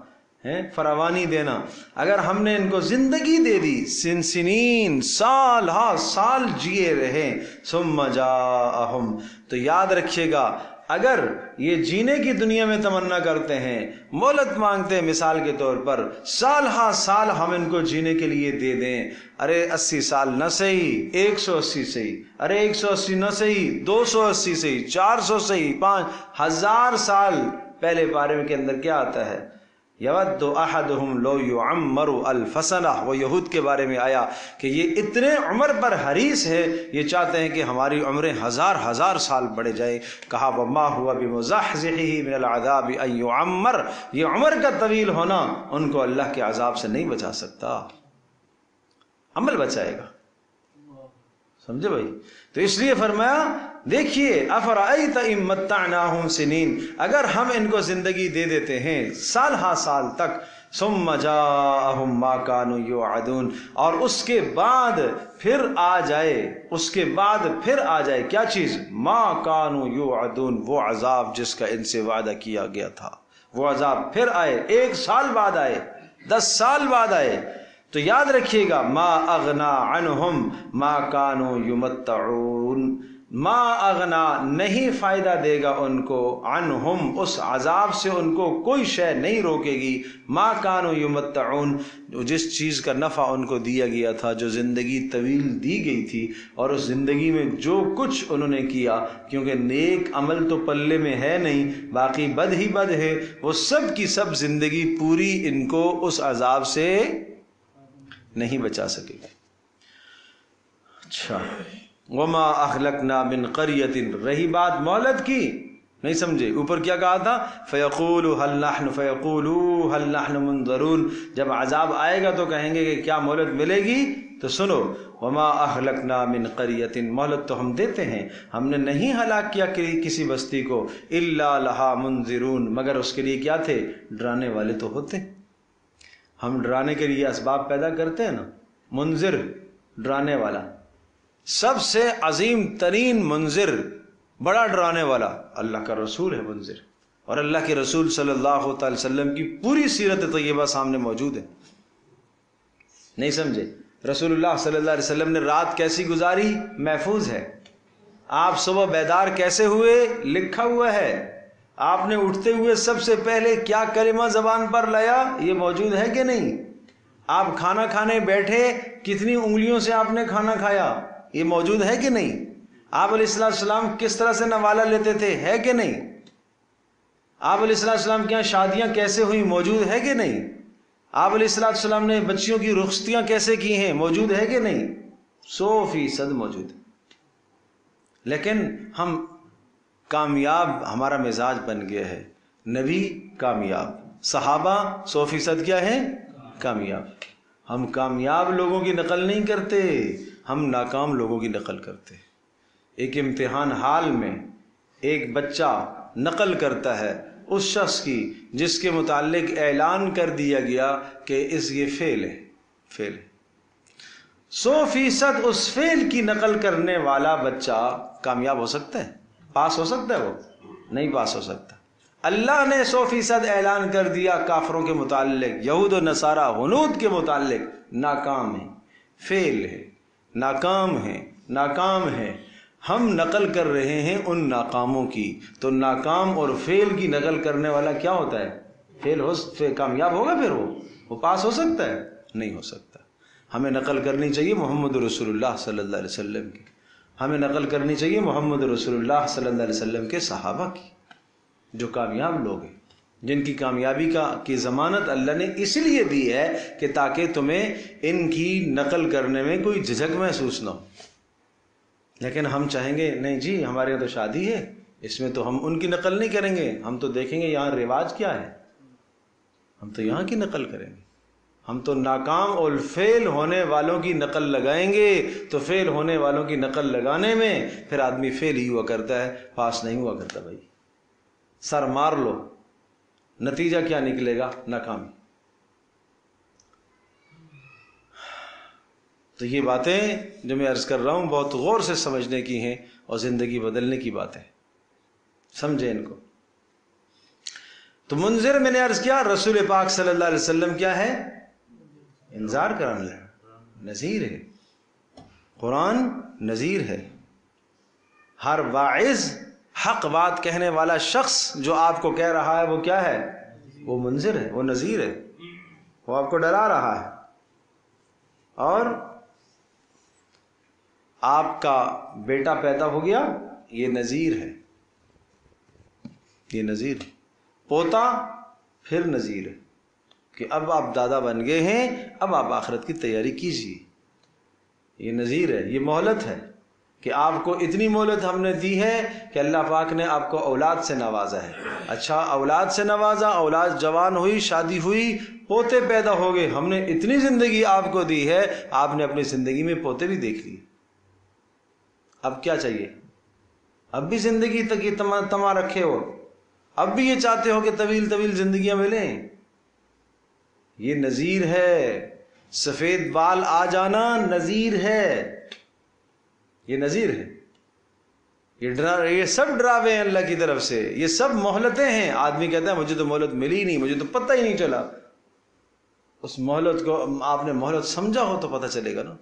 فراوانی دینا. اگر ہم نے ان کو زندگی دے دی، سنین سال ہا سال جیے رہے. ثم جاءہم، تو یاد رکھیے گا اگر یہ جینے کی دنیا میں تمنا کرتے ہیں، مہلت مانگتے ہیں، مثال کے طور پر سال ہا سال ہم ان کو جینے کے لیے دے دیں. ارے 80 سال نہ صحیح، 180 صحیح، ارے 180 نہ صحیح، 280 صحیح، 400 صحیح، 5000 سال. پہلے پارے کے اندر کیا آتا ہے؟ یود احدہم لو یعمر الف سنہ، وہ یہود کے بارے میں آیا کہ یہ اتنے عمر پر حریص ہے، یہ چاہتے ہیں کہ ہماری عمریں ہزار ہزار سال بڑھے جائیں۔ کہا وما ہوا بمزحزحہ من العذاب ان یعمر، یہ عمر کا طویل ہونا ان کو اللہ کے عذاب سے نہیں بچا سکتا، عمل بچائے گا۔ سمجھے بھائی؟ تو اس لیے فرمایا دیکھیے افرأیت ان متعناہم سنین، اگر ہم ان کو زندگی دے دیتے ہیں سال ہا سال تک، ثم جاءہم ما کانوا یوعدون، اور اس کے بعد پھر آ جائے کیا چیز؟ ما کانوا یوعدون، وہ عذاب جس کا ان سے وعدہ کیا گیا تھا، وہ عذاب پھر آئے، 1 سال بعد آئے، 10 سال بعد آئے، تو یاد رکھیے گا ما اغنا عنہم ما کانوا یمتعون، ما اغنا نہیں فائدہ دے گا ان کو، عنہم اس عذاب سے ان کو کوئی شے نہیں روکے گی، ما کانوا یمتعون جس چیز کا نفع ان کو دیا گیا تھا، جو زندگی طویل دی گئی تھی، اور اس زندگی میں جو کچھ انہوں نے کیا، کیونکہ نیک عمل تو پلے میں ہے نہیں، باقی بد ہی بد ہے، وہ سب کی سب زندگی پوری ان کو اس عذاب سے نہیں بچا سکے گی۔ اچھا، وما اہلکنا من قریۃ، رہی بات مہلت کی، نہیں سمجھے؟ اوپر کیا کہا تھا؟ فیقولوا هل نحن منظرون، جب عذاب آئے گا تو کہیں گے کہ کیا مہلت ملے گی؟ تو سنو، وما اہلکنا من قریۃ، مہلت تو ہم دیتے ہیں، ہم نے نہیں ہلاک کیا کسی بستی کو، الا لہا منذرون، مگر اس کے لیے کیا تھے؟ ڈرانے والے تو ہوتے۔ ہم ڈرانے کے لیے اسباب پیدا کرتے ہیں نا، منذر ڈرانے والا، سب سے عظیم ترین منذر، بڑا ڈرانے والا اللہ کا رسول ہے منذر، اور اللہ کے رسول صلی اللہ تعالی وسلم کی پوری سیرت طیبہ سامنے موجود ہے، نہیں سمجھے؟ رسول اللہ صلی اللہ علیہ وسلم نے رات کیسی گزاری؟ محفوظ ہے۔ آپ صبح بیدار کیسے ہوئے؟ لکھا ہوا ہے۔ آپ نے اٹھتے ہوئے سب سے پہلے کیا کلمہ زبان پر لایا؟ یہ موجود ہے کہ نہیں؟ آپ کھانا کھانے بیٹھے کتنی انگلیوں سے آپ نے کھانا کھایا؟ یہ موجود ہے کہ نہیں؟ آپ علیہ السلام کس طرح سے نوالا لیتے تھے؟ ہے کہ نہیں؟ آپ علیہ السلام کے یہاں شادیاں کیسے ہوئیں؟ موجود ہے کہ نہیں؟ آپ علیہ السلام نے بچیوں کی رخصتیاں کیسے کی ہیں؟ موجود ہے کہ نہیں؟ 100% موجود ہے۔ لیکن ہم کامیاب، ہمارا مزاج بن گیا ہے، نبی کامیاب، صحابہ 100% کیا ہے؟ کامیاب۔ ہم کامیاب لوگوں کی نقل نہیں کرتے، ہم ناکام لوگوں کی نقل کرتے۔ ایک امتحان حال میں ایک بچہ نقل کرتا ہے اس شخص کی جس کے متعلق اعلان کر دیا گیا کہ یہ فیل ہے، فیل ہے۔ 100% اس فیل کی نقل کرنے والا بچہ کامیاب ہو سکتا ہے؟ پاس ہو سکتا ہے؟ وہ نہیں پاس ہو سکتا۔ اللہ نے 100% اعلان کر دیا کافروں کے متعلق، یہود و نصارہ ہنود کے متعلق، ناکام ہے، فیل ہے، ناکام ہے، ناکام ہے۔ ہم نقل کر رہے ہیں ان ناکاموں کی، تو ناکام اور فیل کی نقل کرنے والا کیا ہوتا ہے؟ کامیاب ہوگا؟ پھر وہ پاس ہو سکتا ہے؟ نہیں ہو سکتا۔ ہمیں نقل کرنی چاہیے محمد رسول اللہ صلی اللہ علیہ وسلم کی، ہمیں نقل کرنی چاہیے محمد رسول اللہ صلی اللہ علیہ وسلم کے صحابہ کی، جو کامیاب لوگ ہیں، جن کی کامیابی کی ضمانت اللہ نے اس لیے دی ہے کہ تاکہ تمہیں ان کی نقل کرنے میں کوئی جھجک محسوس نہ ہو۔ لیکن ہم چاہیں گے نہیں جی ہمارے یہاں تو شادی ہے، اس میں تو ہم ان کی نقل نہیں کریں گے، ہم تو دیکھیں گے یہاں رواج کیا ہے، ہم تو یہاں کی نقل کریں گے، ہم تو ناکام اور فیل ہونے والوں کی نقل لگائیں گے۔ تو فیل ہونے والوں کی نقل لگانے میں پھر آدمی فیل ہی ہوا کرتا ہے، پاس نہیں ہوا کرتا۔ بھائی سر مار لو، نتیجہ کیا نکلے گا؟ ناکامی۔ تو یہ باتیں جو میں عرض کر رہا ہوں بہت غور سے سمجھنے کی ہیں اور زندگی بدلنے کی باتیں، سمجھیں ان کو۔ تو منذر میں نے عرض کیا، رسول پاک صلی اللہ علیہ وسلم کیا ہے؟ انذار کرانے لگا، نذیر ہے، قرآن نذیر ہے۔ ہر واعظ، حق بات کہنے والا شخص جو آپ کو کہہ رہا ہے وہ کیا ہے؟ وہ منذر ہے، وہ نذیر ہے، وہ آپ کو ڈرا رہا ہے۔ اور آپ کا بیٹا پیدا ہو گیا، یہ نذیر ہے، یہ نذیر ہے، پوتا پھر نذیر ہے، کہ اب آپ دادا بن گئے ہیں، اب آپ آخرت کی تیاری کیجیے. یہ نذیر ہے، یہ مہلت ہے کہ آپ کو اتنی مہلت ہم نے دی ہے کہ اللہ پاک نے آپ کو اولاد سے نوازا ہے. اچھا اولاد سے نوازا، اولاد جوان ہوئی، شادی ہوئی، پوتے پیدا ہو گئے، ہم نے اتنی زندگی آپ کو دی ہے، آپ نے اپنی زندگی میں پوتے بھی دیکھ لیے. اب کیا چاہیے؟ اب بھی زندگی تک یہ تما رکھے ہو، اب بھی یہ چاہتے ہو کہ طویل طویل زندگیاں ملیں. یہ نذیر ہے. سفید بال آ جانا نذیر ہے، یہ نذیر ہے. یہ سب ڈراوے ہیں اللہ کی طرف سے، یہ سب مہلتیں ہیں. آدمی کہتا ہے مجھے تو مہلت ملی نہیں، مجھے تو پتہ ہی نہیں چلا. اس مہلت کو آپ نے مہلت سمجھا ہو تو پتہ چلے گا نا.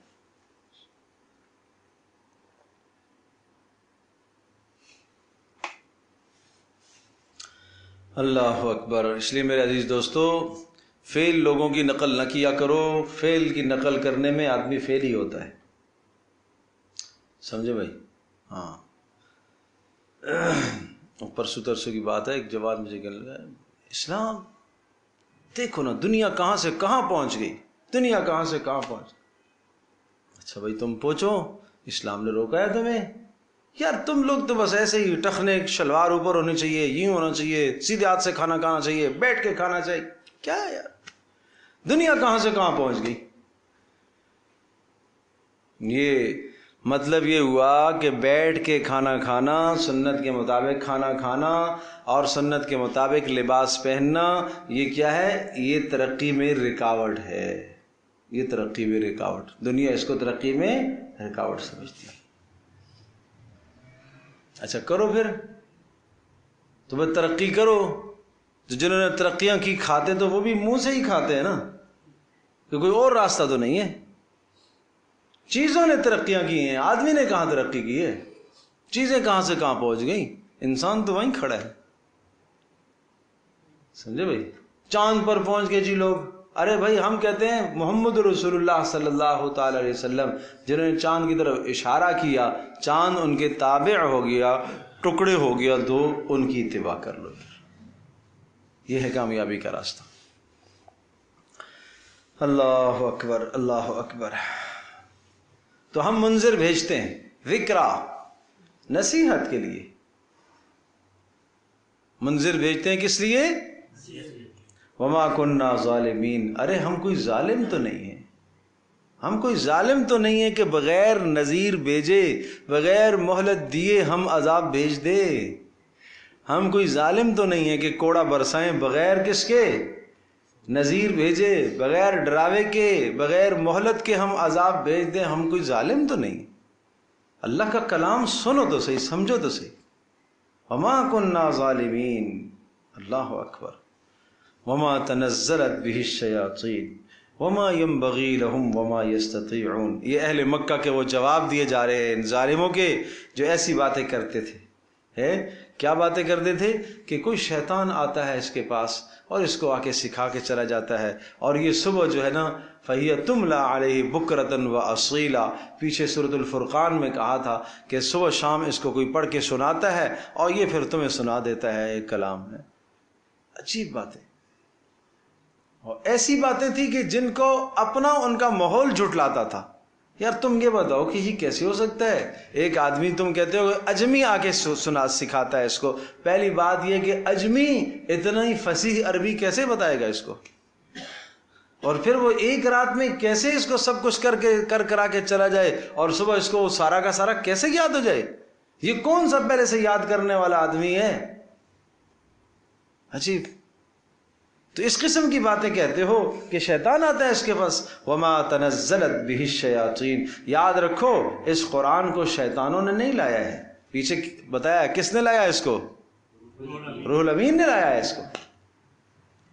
اللہ اکبر. اس لیے میرے عزیز دوستو، فیل لوگوں کی نقل نہ کیا کرو. فیل کی نقل کرنے میں آدمی فیل ہی ہوتا ہے. سمجھے بھائی؟ ہاں. پرسوں ترسوں کی بات ہے، ایک جوان مجھے کہنے لگا اسلام دیکھو نا دنیا کہاں سے کہاں پہنچ گئی، دنیا کہاں سے کہاں پہنچ گئی. اچھا بھائی تم پوچھو، اسلام نے روکا ہے تمہیں؟ یار تم لوگ تو بس ایسے ہی ٹخنے شلوار اوپر ہونی چاہیے، یوں ہونا چاہیے، سیدھے ہاتھ سے کھانا کھانا چاہیے، بیٹھ کے کھانا چاہیے. کیا ہے یار، دنیا کہاں سے کہاں پہنچ گئی. یہ مطلب یہ ہوا کہ بیٹھ کے کھانا کھانا، سنت کے مطابق کھانا کھانا اور سنت کے مطابق لباس پہننا، یہ کیا ہے؟ یہ ترقی میں رکاوٹ ہے. یہ ترقی میں رکاوٹ، دنیا اس کو ترقی میں رکاوٹ سمجھتی ہے. اچھا کرو پھر تو بس ترقی کرو. تو جنہوں نے ترقیاں کی کھاتے تو وہ بھی منہ سے ہی کھاتے ہیں نا، کہ کوئی اور راستہ تو نہیں ہے. چیزوں نے ترقیاں کی ہیں، آدمی نے کہاں ترقی کی ہے؟ چیزیں کہاں سے کہاں پہنچ گئیں، انسان تو وہیں کھڑا ہے. سمجھے بھائی؟ چاند پر پہنچ گئے جی لوگ. ارے بھائی ہم کہتے ہیں محمد رسول اللہ صلی اللہ تعالی علیہ وسلم جنہوں نے چاند کی طرف اشارہ کیا، چاند ان کے تابع ہو گیا، ٹکڑے ہو گیا، تو ان کی اتباع کر لو. یہ ہے کامیابی کا راستہ. اللہ اکبر، اللہ اکبر. تو ہم منذر بھیجتے ہیں، ذکرا، نصیحت کے لیے. منذر بھیجتے ہیں کس لیے؟ وما کننا ظالمین. ارے ہم کوئی ظالم تو نہیں ہیں، ہم کوئی ظالم تو نہیں ہیں کہ بغیر نذیر بھیجے، بغیر مہلت دیے ہم عذاب بھیج دے. ہم کوئی ظالم تو نہیں ہیں کہ کوڑا برسائیں بغیر کس کے؟ نذیر بھیجے، بغیر ڈراوے کے، بغیر مہلت کے ہم عذاب بھیج دیں. ہم کوئی ظالم تو نہیں. اللہ کا کلام سنو تو صحیح، سمجھو تو صحیح. وما کننا ظالمین. اللہ اکبر. وما تنزلت به الشیاطین وما ينبغي لهم وما يستطيعون. یہ اہل مکہ کے وہ جواب دیے جا رہے ہیں ان ظالموں کے جو ایسی باتیں کرتے تھے. کیا باتیں کرتے تھے؟ کہ کوئی شیطان آتا ہے اس کے پاس اور اس کو آ کے سکھا کے چلا جاتا ہے، اور یہ صبح جو ہے نا فَهِيَ تُمْلَى عَلَيْهِ بُكْرَةً وَأَصِيلًا. پیچھے سورۃ الفرقان میں کہا تھا کہ صبح شام اس کو کوئی پڑھ کے سناتا ہے اور یہ پھر تمہیں سنا دیتا ہے. ایک کلام ہے. عجیب باتیں، اور ایسی باتیں تھی کہ جن کو اپنا ان کا ماحول جھٹلاتا تھا. یار تم یہ بتاؤ کہ یہ کیسے ہو سکتا ہے؟ ایک آدمی تم کہتے ہو اجمی آ کے سنا سکھاتا ہے اس کو. پہلی بات یہ کہ اجمی اتنا ہی فصیح عربی کیسے بتائے گا اس کو؟ اور پھر وہ ایک رات میں کیسے اس کو سب کچھ کرا کے چلا جائے، اور صبح اس کو سارا کا سارا کیسے یاد ہو جائے؟ یہ کون سا پہلے سے یاد کرنے والا آدمی ہے؟ عجیب. تو اس قسم کی باتیں کہتے ہو کہ شیطان آتا ہے اس کے پاس. وما تنزلت به الشیاطین. یاد رکھو اس قرآن کو شیطانوں نے نہیں لایا ہے. پیچھے بتایا کس نے لایا اس کو؟ روح الامین نے لایا ہے اس کو،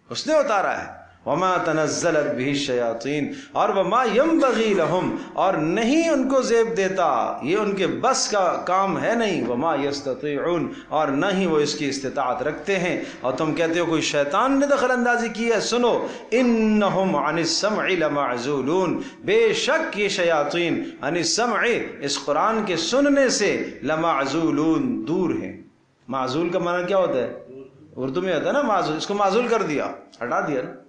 اس نے اتارا ہے. وما تنزلت به الشیاطین اور وما ينبغي لهم، اور نہیں ان کو زیب دیتا، یہ ان کے بس کا کام ہے نہیں. وما يستطيعون، اور نہ ہی وہ اس کی استطاعت رکھتے ہیں. اور تم کہتے ہو کوئی شیطان نے دخل اندازی کی ہے. سنو، انہم عن السمع لمعزولون. بے شک یہ شیاطین عن السمع، اس قرآن کے سننے سے، لمعزولون، دور ہیں. معزول کا معنی کیا ہوتا ہے؟ اردو میں ہوتا ہے نا معزول. اس کو معزول کر دیا، ہٹا دیا نا.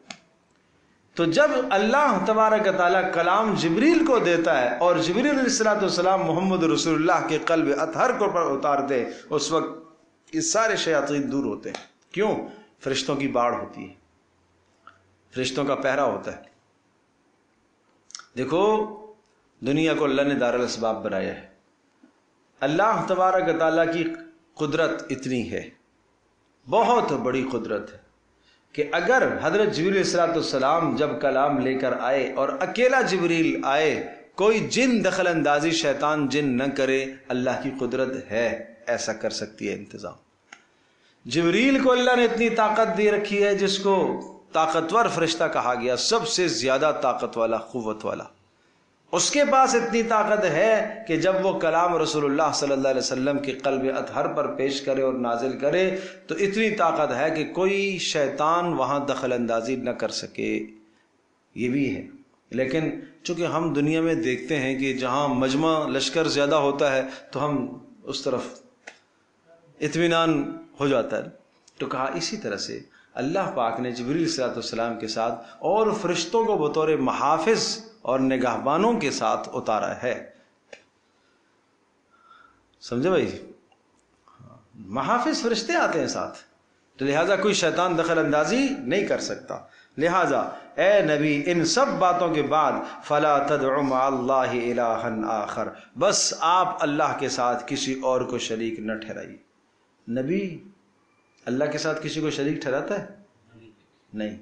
تو جب اللہ تبارک تعالیٰ کلام جبریل کو دیتا ہے اور جبریل علیہ الصلوۃ والسلام محمد رسول اللہ کے قلب اطہر کو پر اتارتے، اس وقت یہ سارے شیاطین دور ہوتے ہیں۔ کیوں؟ فرشتوں کی باڑ ہوتی ہے، فرشتوں کا پہرا ہوتا ہے۔ دیکھو دنیا کو اللہ نے دارالاسباب بنایا ہے۔ اللہ تبارک تعالیٰ کی قدرت اتنی ہے، بہت بڑی قدرت ہے، کہ اگر حضرت جبریل علیہ السلام جب کلام لے کر آئے اور اکیلا جبریل آئے، کوئی جن دخل اندازی شیطان جن نہ کرے، اللہ کی قدرت ہے، ایسا کر سکتی ہے انتظام۔ جبریل کو اللہ نے اتنی طاقت دے رکھی ہے، جس کو طاقتور فرشتہ کہا گیا، سب سے زیادہ طاقت والا، قوت والا۔ اس کے پاس اتنی طاقت ہے کہ جب وہ کلام رسول اللہ صلی اللہ علیہ وسلم کے قلب اطہر پر پیش کرے اور نازل کرے تو اتنی طاقت ہے کہ کوئی شیطان وہاں دخل اندازی نہ کر سکے۔ یہ بھی ہے، لیکن چونکہ ہم دنیا میں دیکھتے ہیں کہ جہاں مجمع لشکر زیادہ ہوتا ہے تو ہم اس طرف اطمینان ہو جاتا ہے، تو کہا اسی طرح سے اللہ پاک نے جبریل علیہ السلام کے ساتھ اور فرشتوں کو بطور محافظ اور نگہبانوں کے ساتھ اتارا ہے۔ سمجھے بھائی؟ محافظ فرشتے آتے ہیں ساتھ، تو لہٰذا کوئی شیطان دخل اندازی نہیں کر سکتا۔ لہٰذا اے نبی، ان سب باتوں کے بعد فلا تدع مع اللہ الہا آخر، بس آپ اللہ کے ساتھ کسی اور کو شریک نہ ٹھہرائیے۔ نبی اللہ کے ساتھ کسی کو شریک ٹھہراتا ہے؟ نہیں۔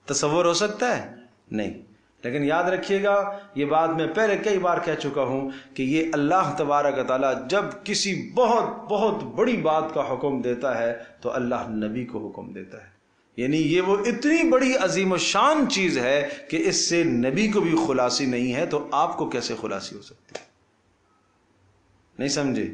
تصور ہو سکتا ہے؟ نہیں۔ لیکن یاد رکھیے گا، یہ بات میں پہلے کئی بار کہہ چکا ہوں کہ یہ اللہ تبارک تعالیٰ جب کسی بہت بہت بڑی بات کا حکم دیتا ہے تو اللہ نبی کو حکم دیتا ہے، یعنی یہ وہ اتنی بڑی عظیم الشان چیز ہے کہ اس سے نبی کو بھی خلاصی نہیں ہے، تو آپ کو کیسے خلاصی ہو سکتی ہے؟ نہیں سمجھے؟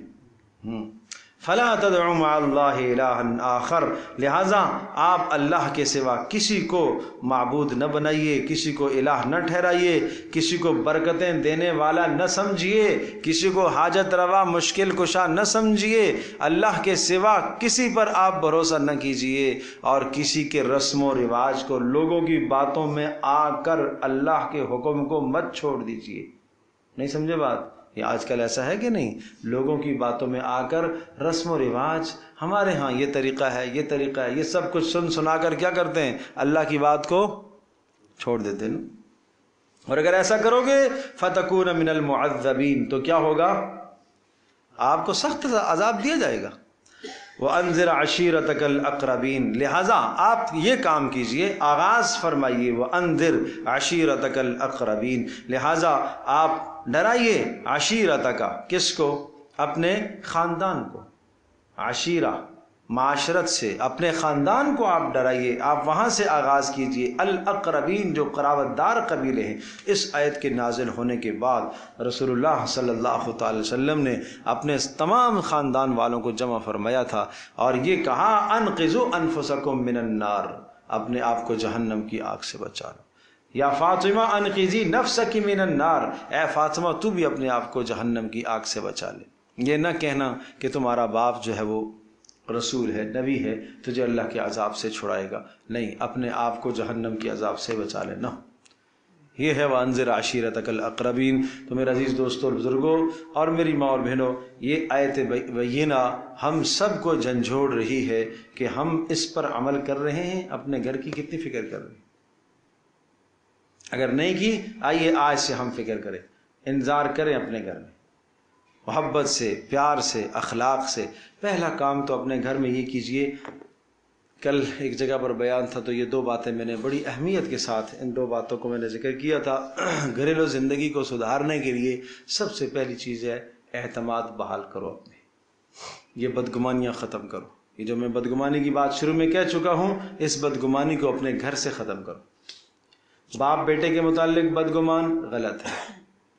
فلا تدعوا مع اللہ الہا آخر، لہٰذا آپ اللہ کے سوا کسی کو معبود نہ بنائیے، کسی کو الہ نہ ٹھہرائیے، کسی کو برکتیں دینے والا نہ سمجھیے، کسی کو حاجت روا مشکل کشا نہ سمجھیے، اللہ کے سوا کسی پر آپ بھروسہ نہ کیجیے، اور کسی کے رسم و رواج کو، لوگوں کی باتوں میں آ کر اللہ کے حکم کو مت چھوڑ دیجیے۔ نہیں سمجھے بات؟ یہ آج کل ایسا ہے کہ نہیں؟ لوگوں کی باتوں میں آ کر رسم و رواج، ہمارے ہاں یہ طریقہ ہے، یہ طریقہ ہے، یہ سب کچھ سنا کر کیا کرتے ہیں؟ اللہ کی بات کو چھوڑ دیتے ہیں۔ اور اگر ایسا کرو گے فَتَكُونَ مِنَ الْمُعَذَّبِينَ، تو کیا ہوگا؟ آپ کو سخت عذاب دیا جائے گا۔ وَأَنذِرْ عَشِيرَتَكَ الْأَقْرَبِينَ، لہٰذا آپ یہ کام کیجئے، آغاز فرمائیے وَأَنذِرْ عَشِيرَتَكَ الْأَقْرَبِينَ، لہٰذا آپ ڈرائیے عشیرتک، کس کو؟ اپنے خاندان کو۔ عشیرہ معاشرت سے، اپنے خاندان کو آپ ڈرائیے، آپ وہاں سے آغاز کیجئے۔ الاقربین، جو قرابت دار قبیلے ہیں۔ اس آیت کے نازل ہونے کے بعد رسول اللہ صلی اللہ تعالی وسلم نے اپنے تمام خاندان والوں کو جمع فرمایا تھا اور یہ کہا انقذوا انفسکم من النار، اپنے آپ کو جہنم کی آگ سے بچا لو۔ یا فاطمہ انقذی نفسک من النار، اے فاطمہ تو بھی اپنے آپ کو جہنم کی آگ سے بچا لے۔ یہ نہ کہنا کہ تمہارا باپ جو ہے وہ رسول ہے، نبی ہے، تجھے اللہ کے عذاب سے چھڑائے گا، نہیں، اپنے آپ کو جہنم کی عذاب سے بچا لینا۔ یہ ہے وَأَنذِرْ عَشِيرَتَكَ الْأَقْرَبِينَ۔ تو میرے عزیز دوستوں اور بزرگوں اور میری ماں اور بہنوں، یہ آیت بینہ ہم سب کو جھنجھوڑ رہی ہے کہ ہم اس پر عمل کر رہے ہیں، اپنے گھر کی کتنی فکر کر رہے ہیں؟ اگر نہیں کی، آئیے آج سے ہم فکر کریں، انتظار کریں اپنے گھر میں، محبت سے، پیار سے، اخلاق سے۔ پہلا کام تو اپنے گھر میں یہ کیجئے، کل ایک جگہ پر بیان تھا تو یہ دو باتیں میں نے بڑی اہمیت کے ساتھ، ان دو باتوں کو میں نے ذکر کیا تھا۔ گھریلو زندگی کو سدھارنے کے لیے سب سے پہلی چیز ہے اعتماد بحال کرو اپنے، یہ بدگمانیاں ختم کرو۔ یہ جو میں بدگمانی کی بات شروع میں کہہ چکا ہوں، اس بدگمانی کو اپنے گھر سے ختم کرو۔ باپ بیٹے کے متعلق بدگمان غلط ہے،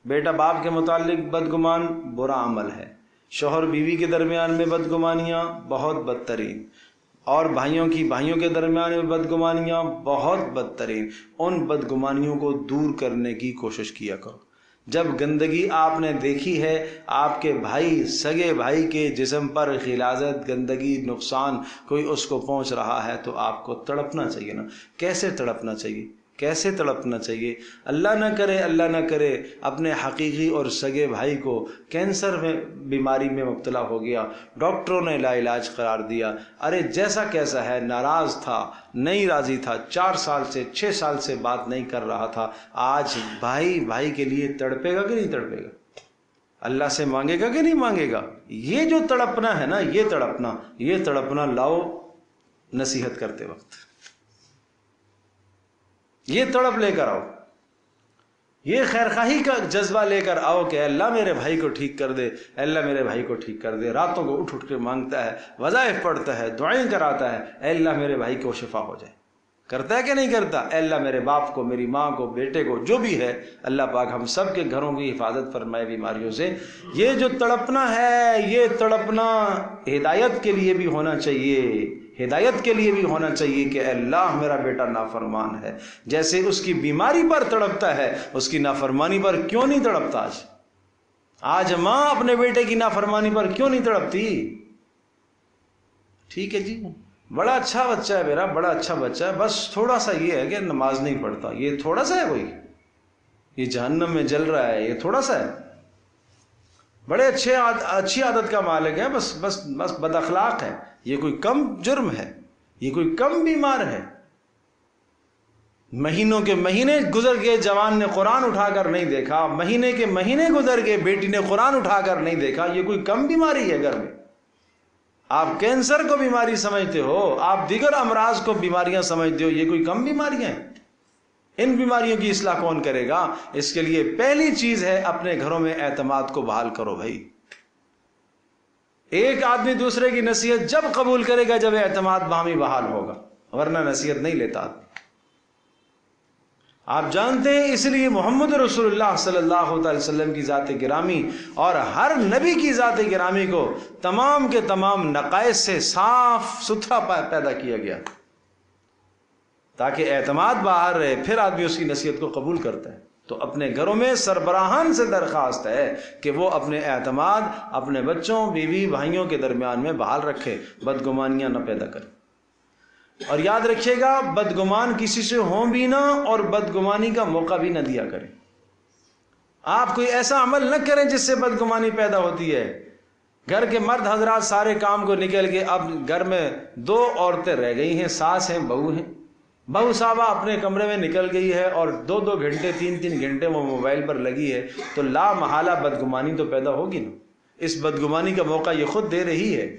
بیٹا باپ کے متعلق بدگمان برا عمل ہے، شوہر بیوی کے درمیان میں بدگمانیاں بہت بدترین، اور بھائیوں کے درمیان میں بدگمانیاں بہت بدترین۔ ان بدگمانیوں کو دور کرنے کی کوشش کیا کرو۔ جب گندگی آپ نے دیکھی ہے، آپ کے بھائی، سگے بھائی کے جسم پر غلاظت، گندگی، نقصان کوئی اس کو پہنچ رہا ہے، تو آپ کو تڑپنا چاہیے نا۔ کیسے تڑپنا چاہیے کیسے تڑپنا چاہیے. اللہ نہ کرے اپنے حقیقی اور سگے بھائی کو کینسر میں بیماری میں مبتلا ہو گیا، ڈاکٹروں نے لا علاج قرار دیا. ارے جیسا کیسا ہے، ناراض تھا، نہیں راضی تھا، 4 سال سے 6 سال سے بات نہیں کر رہا تھا، آج بھائی کے لیے تڑپے گا کہ نہیں تڑپے گا؟ اللہ سے مانگے گا کہ نہیں مانگے گا؟ یہ جو تڑپنا ہے نا، یہ تڑپنا لاؤ نصیحت کرتے وقت، یہ تڑپ لے کر آؤ، یہ خیرخواہی کا جذبہ لے کر آؤ کہ اللہ میرے بھائی کو ٹھیک کر دے، اللہ میرے بھائی کو ٹھیک کر دے. راتوں کو اٹھ کے مانگتا ہے، وظائف پڑھتا ہے، دعائیں کراتا ہے، اے اللہ میرے بھائی کو شفا ہو جائے. کرتا ہے کہ نہیں کرتا؟ اے اللہ میرے باپ کو، میری ماں کو، بیٹے کو، جو بھی ہے، اللہ پاک ہم سب کے گھروں کی حفاظت فرمائے بیماریوں سے. یہ جو تڑپنا ہے، یہ تڑپنا ہدایت کے لیے بھی ہونا چاہیے، ہدایت کے لیے بھی ہونا چاہیے کہ اے اللہ میرا بیٹا نافرمان ہے. جیسے اس کی بیماری پر تڑپتا ہے، اس کی نافرمانی پر کیوں نہیں تڑپتا؟ آج ماں اپنے بیٹے کی نافرمانی پر کیوں نہیں تڑپتی؟ ٹھیک ہے جی، بڑا اچھا بچہ ہے میرا، بڑا اچھا بچہ ہے، بس تھوڑا سا یہ ہے کہ نماز نہیں پڑھتا. یہ تھوڑا سا ہے کوئی؟ یہ جہنم میں جل رہا ہے، یہ تھوڑا سا ہے؟ بڑے اچھی عادت کا مالک ہے، بس بد اخلاق ہے. یہ کوئی کم جرم ہے؟ یہ کوئی کم بیمار ہے؟ مہینوں کے مہینے گزر گئے، جوان نے قرآن اٹھا کر نہیں دیکھا، مہینے کے مہینے گزر گئے، بیٹی نے قرآن اٹھا کر نہیں دیکھا. یہ کوئی کم بیماری ہے گھر میں؟ آپ کینسر کو بیماری سمجھتے ہو، آپ دیگر امراض کو بیماریاں سمجھتے ہو، یہ کوئی کم بیماریاں ہیں؟ ان بیماریوں کی اصلاح کون کرے گا؟ اس کے لیے پہلی چیز ہے اپنے گھروں میں اعتماد کو بحال کرو بھائی. ایک آدمی دوسرے کی نصیحت جب قبول کرے گا جب اعتماد باہمی بحال ہوگا، ورنہ نصیحت نہیں لیتا آدمی. آپ جانتے ہیں اس لیے محمد رسول اللہ صلی اللہ علیہ وسلم کی ذات گرامی اور ہر نبی کی ذات گرامی کو تمام کے تمام نقائص سے صاف ستھرا پیدا کیا گیا تاکہ اعتماد باہر رہے، پھر آدمی اس کی نصیحت کو قبول کرتا ہے. تو اپنے گھروں میں سربراہان سے درخواست ہے کہ وہ اپنے اعتماد اپنے بچوں، بیوی، بھائیوں کے درمیان میں بحال رکھے، بدگمانیاں نہ پیدا کرے. اور یاد رکھیے گا، بدگمان کسی سے ہوں بھی نہ اور بدگمانی کا موقع بھی نہ دیا کریں. آپ کوئی ایسا عمل نہ کریں جس سے بدگمانی پیدا ہوتی ہے. گھر کے مرد حضرات سارے کام کو نکل کے اب گھر میں 2 عورتیں رہ گئی ہیں، ساس ہیں، بہو ہیں. بہو صاحبہ اپنے کمرے میں نکل گئی ہے اور 2 گھنٹے 3 گھنٹے وہ موبائل پر لگی ہے، تو لا محالہ بدگمانی تو پیدا ہوگی نا. اس بدگمانی کا موقع یہ خود دے رہی ہے،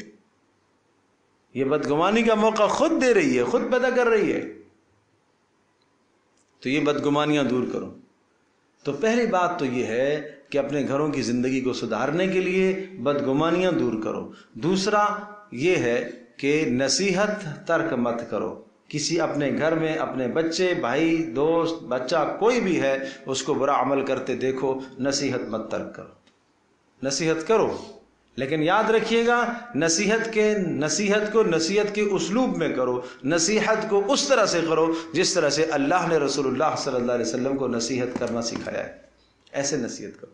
یہ بدگمانی کا موقع خود دے رہی ہے، خود پیدا کر رہی ہے. تو یہ بدگمانیاں دور کرو. تو پہلی بات تو یہ ہے کہ اپنے گھروں کی زندگی کو سدھارنے کے لیے بدگمانیاں دور کرو. دوسرا یہ ہے کہ نصیحت ترک مت کرو. کسی اپنے گھر میں اپنے بچے، بھائی، دوست، بچہ کوئی بھی ہے، اس کو برا عمل کرتے دیکھو، نصیحت مت ترک کرو. نصیحت کرو، لیکن یاد رکھیے گا نصیحت کو نصیحت کے اسلوب میں کرو. نصیحت کو اس طرح سے کرو جس طرح سے اللہ نے رسول اللہ صلی اللہ علیہ وسلم کو نصیحت کرنا سکھایا ہے. ایسے نصیحت کرو.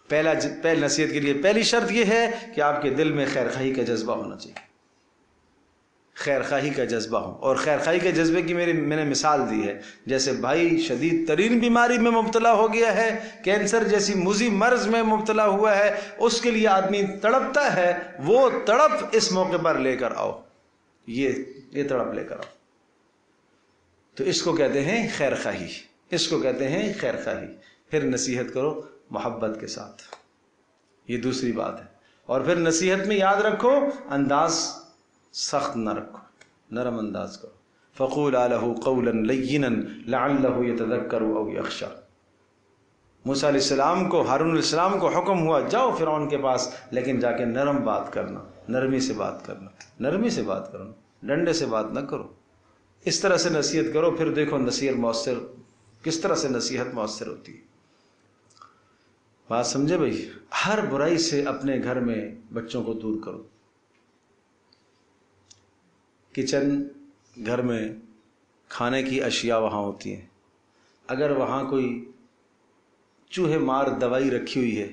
پہلی نصیحت کے لیے پہلی شرط یہ ہے کہ آپ کے دل میں خیرخواہی کا جذبہ ہونا چاہیے. خیرخواہی کا جذبہ ہو. اور خیرخواہی کے جذبے کی میں نے مثال دی ہے. جیسے بھائی شدید ترین بیماری میں مبتلا ہو گیا ہے، کینسر جیسی مضی مرض میں مبتلا ہوا ہے، اس کے لیے آدمی تڑپتا ہے، وہ تڑپ اس موقع پر لے کر آؤ، یہ تڑپ لے کر آؤ. تو اس کو کہتے ہیں خیرخواہی، اس کو کہتے ہیں خیرخواہی. پھر نصیحت کرو محبت کے ساتھ، یہ دوسری بات ہے. اور پھر نصیحت میں یاد رکھو انداز سخت نہ رکھو، نرم انداز کرو. فَقُولَا لَهُ قَوْلًا لَيِّنًا لَعَلَّهُ يَتَذَكَّرُ أَوْ يَخْشَىٰ. موسیٰ علیہ السلام کو، ہارون علیہ السلام کو حکم ہوا جاؤ فرعون کے پاس، لیکن جا کے نرم بات کرنا، نرمی سے بات کرنا، نرمی سے بات کرنا، ڈنڈے سے بات نہ کرو. اس طرح سے نصیحت کرو. پھر دیکھو نصیحت مؤثر، کس طرح سے نصیحت مؤثر ہوتی ہے. بات سمجھے بھائی؟ ہر برائی سے اپنے گھر میں بچوں کو دور کرو. کچن، گھر میں کھانے کی اشیاء وہاں ہوتی ہیں، اگر وہاں کوئی چوہے مار دوائی رکھی ہوئی ہے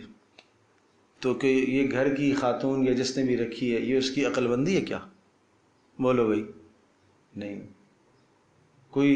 تو کہ یہ گھر کی خاتون یا جس نے بھی رکھی ہے، یہ اس کی عقل بندی ہے کیا؟ بولو بھائی. نہیں. کوئی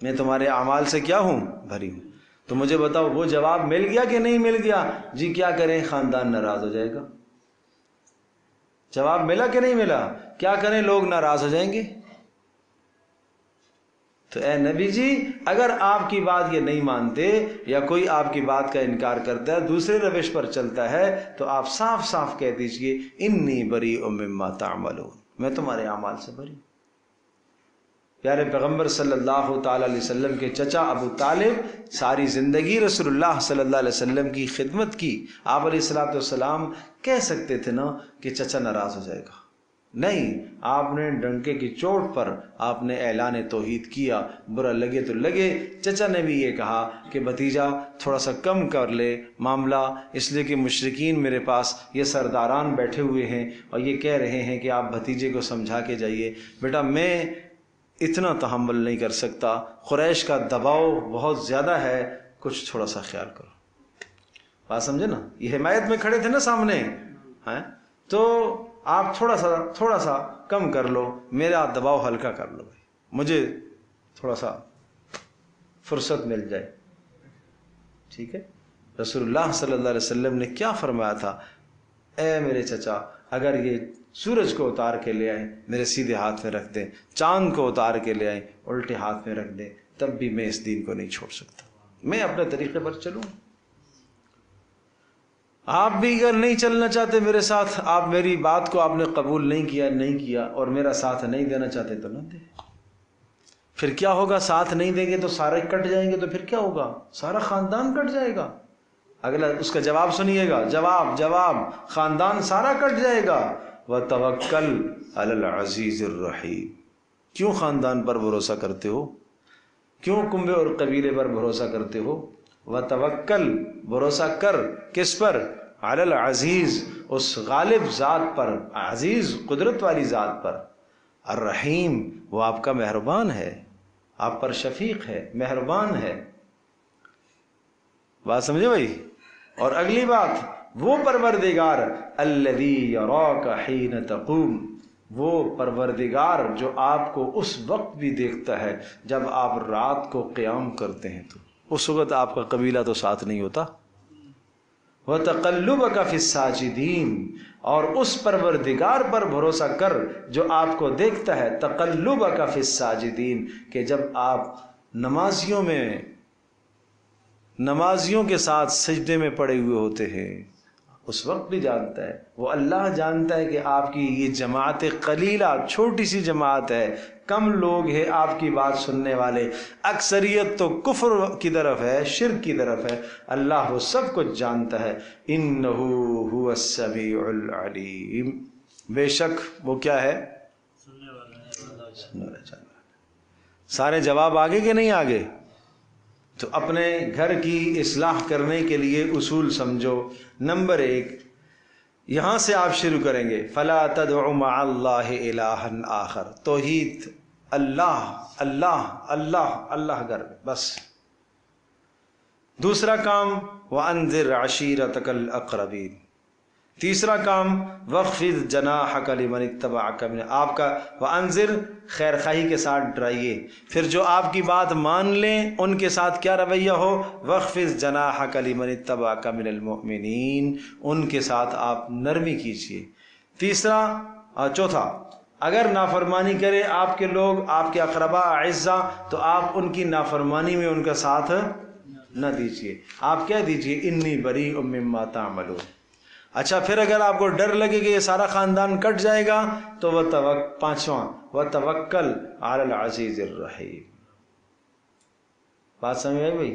میں تمہارے اعمال سے کیا ہوں؟ بھری ہوں. تو مجھے بتاؤ وہ جواب مل گیا کہ نہیں مل گیا؟ جی کیا کریں، خاندان ناراض ہو جائے گا. جواب ملا کہ نہیں ملا؟ کیا کریں، لوگ ناراض ہو جائیں گے. تو اے نبی جی اگر آپ کی بات یہ نہیں مانتے یا کوئی آپ کی بات کا انکار کرتا ہے، دوسرے روش پر چلتا ہے، تو آپ صاف صاف کہہ دیجئے انی بریء مما تعملون، میں تمہارے اعمال سے بری. پیارے پیغمبر صلی اللہ تعالی علیہ وسلم کے چچا ابو طالب ساری زندگی رسول اللہ صلی اللہ علیہ وسلم کی خدمت کی. آپ علیہ الصلوۃ والسلام کہہ سکتے تھے نا کہ چچا ناراض ہو جائے گا، نہیں، آپ نے ڈنکے کی چوٹ پر آپ نے اعلان توحید کیا. برا لگے تو لگے. چچا نے بھی یہ کہا کہ بھتیجا تھوڑا سا کم کر لے معاملہ، اس لیے کہ مشرکین میرے پاس یہ سرداران بیٹھے ہوئے ہیں اور یہ کہہ رہے ہیں کہ آپ بھتیجے کو سمجھا کے جائیے. بیٹا میں اتنا تحمل نہیں کر سکتا، قریش کا دباؤ بہت زیادہ ہے، کچھ تھوڑا سا خیال کرو. بات سمجھے نا، یہ حمایت میں کھڑے تھے نا سامنے، ہیں تو آپ تھوڑا سا کم کر لو، میرا دباؤ ہلکا کر لو، بھائی مجھے تھوڑا سا فرصت مل جائے. ٹھیک ہے. رسول اللہ صلی اللہ علیہ وسلم نے کیا فرمایا تھا؟ اے میرے چچا اگر یہ سورج کو اتار کے لے آئیں میرے سیدھے ہاتھ میں رکھ دیں، چاند کو اتار کے لے آئیں الٹے ہاتھ میں رکھ دیں، تب بھی میں اس دین کو نہیں چھوڑ سکتا، میں اپنے طریقے پر چلوں. آپ بھی اگر نہیں چلنا چاہتے میرے ساتھ، آپ میری بات کو آپ نے قبول نہیں کیا اور میرا ساتھ نہیں دینا چاہتے تو نہ دیں. پھر کیا ہوگا؟ ساتھ نہیں دیں گے تو سارے کٹ جائیں گے، تو پھر کیا ہوگا؟ سارا خاندان کٹ جائے گا. اگلا اس کا جواب سنیے گا، جواب خاندان سارا کٹ جائے گا. وَتَوَكَّلْ عَلَى الْعَزِيزِ الرَّحِيمِ. کیوں خاندان پر بھروسہ کرتے ہو؟ کیوں کنبے اور قبیلے پر بھروسہ کرتے ہو؟ وَتَوَكَّلْ بھروسہ کر کس پر؟ عَلَى الْعَزِيزِ اس غالب ذات پر، عزیز قدرت والی ذات پر. الرحیم وہ آپ کا مہربان ہے، آپ پر شفیق ہے، مہربان ہے. بات سمجھے بھائی؟ اور اگلی بات، وہ پروردگار الذی یراک حین تقوم، وہ پروردگار جو آپ کو اس وقت بھی دیکھتا ہے جب آپ رات کو قیام کرتے ہیں، تو اس وقت آپ کا قبیلہ تو ساتھ نہیں ہوتا. وَتَقَلُّبَكَ فِي السَّاجِدِينَ اور اس پروردگار پر بھروسہ کر جو آپ کو دیکھتا ہے. تَقَلُّبَكَ فِي السَّاجِدِينَ کہ جب آپ نمازیوں کے ساتھ سجدے میں پڑے ہوئے ہوتے ہیں، اس وقت بھی جانتا ہے. وہ اللہ جانتا ہے کہ آپ کی یہ جماعت قلیلہ، چھوٹی سی جماعت ہے، کم لوگ ہیں آپ کی بات سننے والے، اکثریت تو کفر کی طرف ہے، شرک کی طرف ہے. اللہ وہ سب کچھ جانتا ہے. انہ هو السمیع العلیم، بے شک وہ کیا ہے؟ سننے والا. سارے جواب آگے کہ نہیں آگے؟ تو اپنے گھر کی اصلاح کرنے کے لیے اصول سمجھو. نمبر 1 یہاں سے آپ شروع کریں گے، فلا تدع مع اللہ الہا آخر. توحید، اللہ اللہ اللہ اللہ گھر میں بس. دوسرا کام وانذر عشیرتک الاقربین. تیسرا کام وخفض جناحک لمن اتبعک من، آپ کا وانذر خیر خواہی کے ساتھ ڈرائیے. پھر جو آپ کی بات مان لیں ان کے ساتھ کیا رویہ ہو؟ وخفض جناحک لمن اتبعک من المؤمنین، ان کے ساتھ آپ نرمی کیجیے. چوتھا اگر نافرمانی کرے آپ کے لوگ، آپ کے اقربا اعزا، تو آپ ان کی نافرمانی میں ان کا ساتھ نہ دیجیے. آپ کہہ دیجیے انی بریء مما تعملون. اچھا پھر اگر آپ کو ڈر لگے کہ یہ سارا خاندان کٹ جائے گا تو پانچواں وتوکل علی العزیز الرحیم. بات سمجھ آئی بھائی؟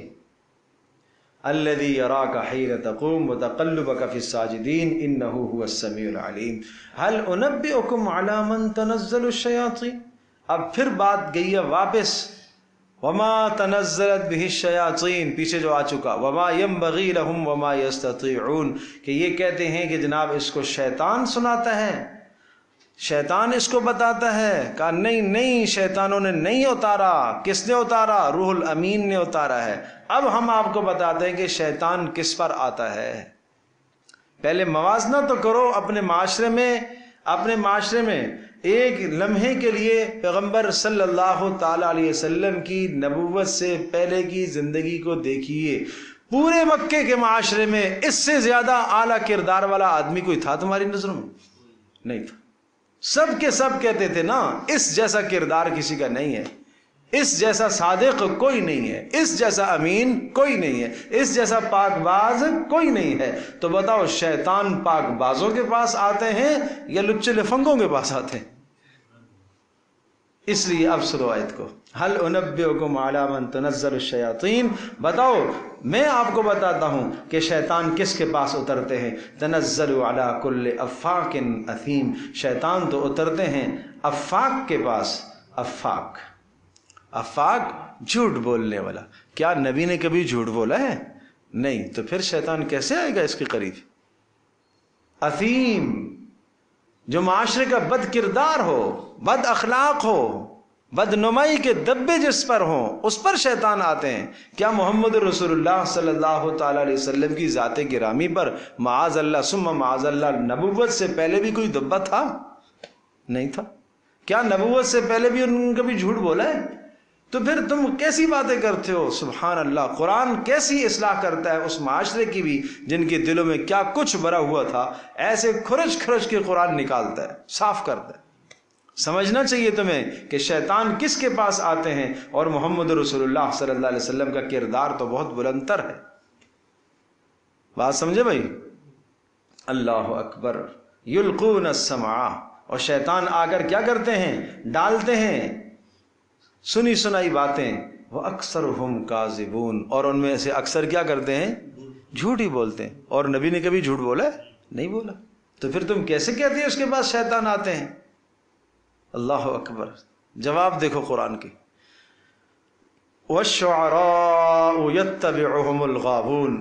الذی یراک حین تقوم وتقلبک فی الساجدین انہ هو السمیع العلیم. هل انبئکم علی من تنزل الشیاطین. اب پھر بات گئی ہے واپس، وما تنزلت به الشیاطین، پیچھے جو آ چکا، وما ينبغی لهم وما يستطيعون، کہ یہ کہتے ہیں کہ جناب اس کو شیطان سناتا ہے، شیطان اس کو بتاتا ہے. کہا نہیں شیطانوں نے نہیں اتارا. کس نے اتارا؟ روح الامین نے اتارا ہے. اب ہم آپ کو بتاتے ہیں کہ شیطان کس پر آتا ہے. پہلے موازنہ تو کرو اپنے معاشرے میں، اپنے معاشرے میں ایک لمحے کے لیے پیغمبر صلی اللہ تعالی علیہ وسلم کی نبوت سے پہلے کی زندگی کو دیکھیے. پورے مکے کے معاشرے میں اس سے زیادہ اعلیٰ کردار والا آدمی کوئی تھا تمہاری نظروں میں؟ نہیں تھا. سب کے سب کہتے تھے نا اس جیسا کردار کسی کا نہیں ہے، اس جیسا صادق کوئی نہیں ہے، اس جیسا امین کوئی نہیں ہے، اس جیسا پاک باز کوئی نہیں ہے. تو بتاؤ شیطان پاک بازوں کے پاس آتے ہیں یا لچے لفنگوں کے پاس آتے ہیں؟ اس لیے اب سنو آیت کو. هل انبئکم علی من تنزل الشیاطین، بتاؤ میں آپ کو بتاتا ہوں کہ شیطان کس کے پاس اترتے ہیں. تنزل علی کل افاک اثیم، شیطان تو اترتے ہیں افاک کے پاس. افاک جھوٹ بولنے والا. کیا نبی نے کبھی جھوٹ بولا ہے؟ نہیں. تو پھر شیطان کیسے آئے گا اس کے قریب؟ اثیم، جو معاشرے کا بد کردار ہو، بد اخلاق ہو، بد نمائی کے دبے جس پر ہوں، اس پر شیطان آتے ہیں. کیا محمد رسول اللہ صلی اللہ تعالی علیہ وسلم کی ذات گرامی پر معاذ اللہ ثم معاذ اللہ نبوت سے پہلے بھی کوئی دبا تھا؟ نہیں تھا. کیا نبوت سے پہلے بھی انہوں نے کبھی جھوٹ بولا ہے؟ تو پھر تم کیسی باتیں کرتے ہو؟ سبحان اللہ. قرآن کیسی اصلاح کرتا ہے اس معاشرے کی بھی جن کے دلوں میں کیا کچھ بھرا ہوا تھا، ایسے کھرچ کھرچ کے قرآن نکالتا ہے، صاف کرتا ہے. سمجھنا چاہیے تمہیں کہ شیطان کس کے پاس آتے ہیں، اور محمد رسول اللہ صلی اللہ علیہ وسلم کا کردار تو بہت بلندر ہے. بات سمجھے بھائی؟ اللہ اکبر. یلقون السمع، اور شیطان آ کر کیا کرتے ہیں؟ ڈالتے ہیں سنی سنائی باتیں. وہ اکثرہم کاذبون، اور ان میں سے اکثر کیا کرتے ہیں؟ جھوٹ ہی بولتے ہیں. اور نبی نے کبھی جھوٹ بولا ہے؟ نہیں بولا. تو پھر تم کیسے کہتے ہیں اس کے پاس شیطان آتے ہیں؟ اللہ اکبر. جواب دیکھو قرآن کی. وَالشُّعَرَاءُ يَتَّبِعُهُمُ الْغَاوُونَ،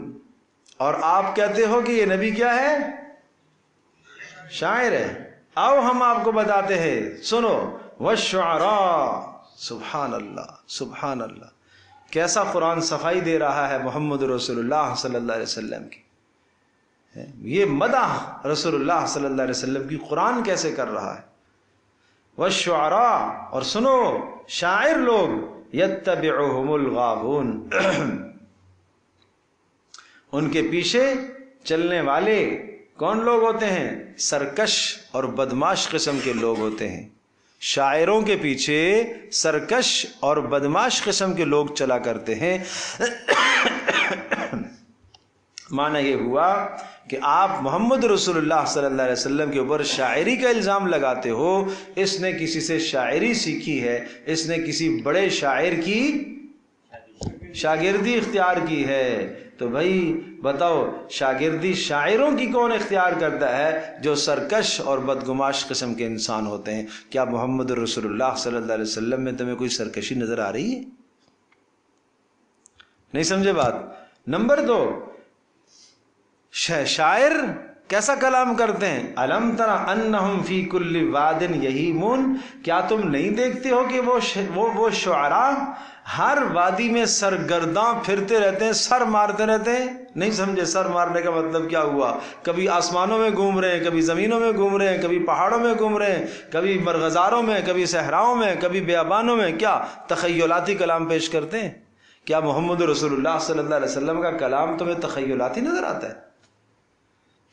اور آپ کہتے ہو کہ یہ نبی کیا ہے؟ شاعر ہے. آؤ ہم آپ کو بتاتے ہیں، سنو. وَالشُّعَرَاءُ، سبحان اللہ سبحان اللہ. کیسا قرآن صفائی دے رہا ہے محمد رسول اللہ صلی اللہ علیہ وسلم کی. یہ مدح رسول اللہ صلی اللہ علیہ وسلم کی قرآن کیسے کر رہا ہے. والشعراء، اور سنو شاعر لوگ، یتبعہم الغاوون، ان کے پیچھے چلنے والے کون لوگ ہوتے ہیں؟ سرکش اور بدماش قسم کے لوگ ہوتے ہیں. شاعروں کے پیچھے سرکش اور بدماش قسم کے لوگ چلا کرتے ہیں. معنی یہ ہوا کہ آپ محمد رسول اللہ صلی اللہ علیہ وسلم کے اوپر شاعری کا الزام لگاتے ہو. اس نے کسی سے شاعری سیکھی ہے، اس نے کسی بڑے شاعر کی شاگردی اختیار کی ہے. تو بھائی بتاؤ شاگردی شاعروں کی کون اختیار کرتا ہے؟ جو سرکش اور بدگماش قسم کے انسان ہوتے ہیں. کیا محمد رسول اللہ صلی اللہ علیہ وسلم میں تمہیں کوئی سرکشی نظر آ رہی ہے؟ نہیں سمجھے بات. نمبر 2، شاعر کیسا کلام کرتے ہیں؟ الم تر انہم فی کل واد یہیمون، کیا تم نہیں دیکھتے ہو کہ وہ شعراء ہر وادی میں سرگرداں پھرتے رہتے ہیں، سر مارتے رہتے ہیں. نہیں سمجھے سر مارنے کا مطلب کیا ہوا؟ کبھی آسمانوں میں گھوم رہے ہیں، کبھی زمینوں میں گھوم رہے ہیں، کبھی پہاڑوں میں گھوم رہے ہیں، کبھی مرغزاروں میں، کبھی صحراؤں میں، کبھی بیابانوں میں. کیا تخیلاتی کلام پیش کرتے ہیں؟ کیا محمد رسول اللہ صلی اللہ علیہ وسلم کا کلام تمہیں تخیلاتی نظر آتا ہے؟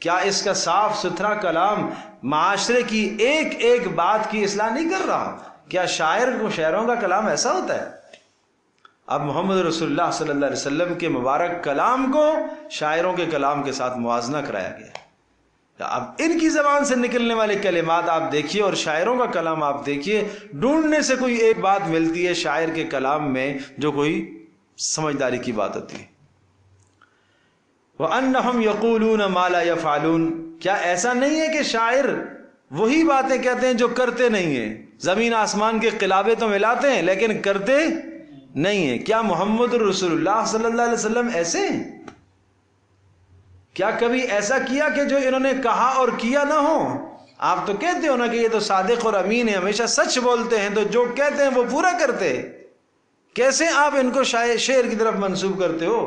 کیا اس کا صاف ستھرا کلام معاشرے کی ایک ایک بات کی اصلاح نہیں کر رہا؟ کیا شاعروں کا کلام ایسا ہوتا ہے؟ اب محمد رسول اللہ صلی اللہ علیہ وسلم کے مبارک کلام کو شاعروں کے کلام کے ساتھ موازنہ کرایا گیا. اب ان کی زبان سے نکلنے والے کلمات آپ دیکھیے اور شاعروں کا کلام آپ دیکھیے، ڈھونڈنے سے کوئی ایک بات ملتی ہے شاعر کے کلام میں جو کوئی سمجھداری کی بات ہوتی ہے. وَأَنَّهُمْ يَقُولُونَ مَا لَا يَفْعَلُونَ، کیا ایسا نہیں ہے کہ شاعر وہی باتیں کہتے ہیں جو کرتے نہیں ہیں؟ زمین آسمان کے قلابے تو ملاتے ہیں لیکن کرتے نہیں ہیں. کیا محمد رسول اللہ صلی اللہ علیہ وسلم ایسے ہیں؟ کیا کبھی ایسا کیا کہ جو انہوں نے کہا اور کیا نہ ہو؟ آپ تو کہتے ہو نا کہ یہ تو صادق اور امین ہے، ہمیشہ سچ بولتے ہیں، تو جو کہتے ہیں وہ پورا کرتے ہیں. کیسے آپ ان کو شعر کی طرف منسوب کرتے ہو؟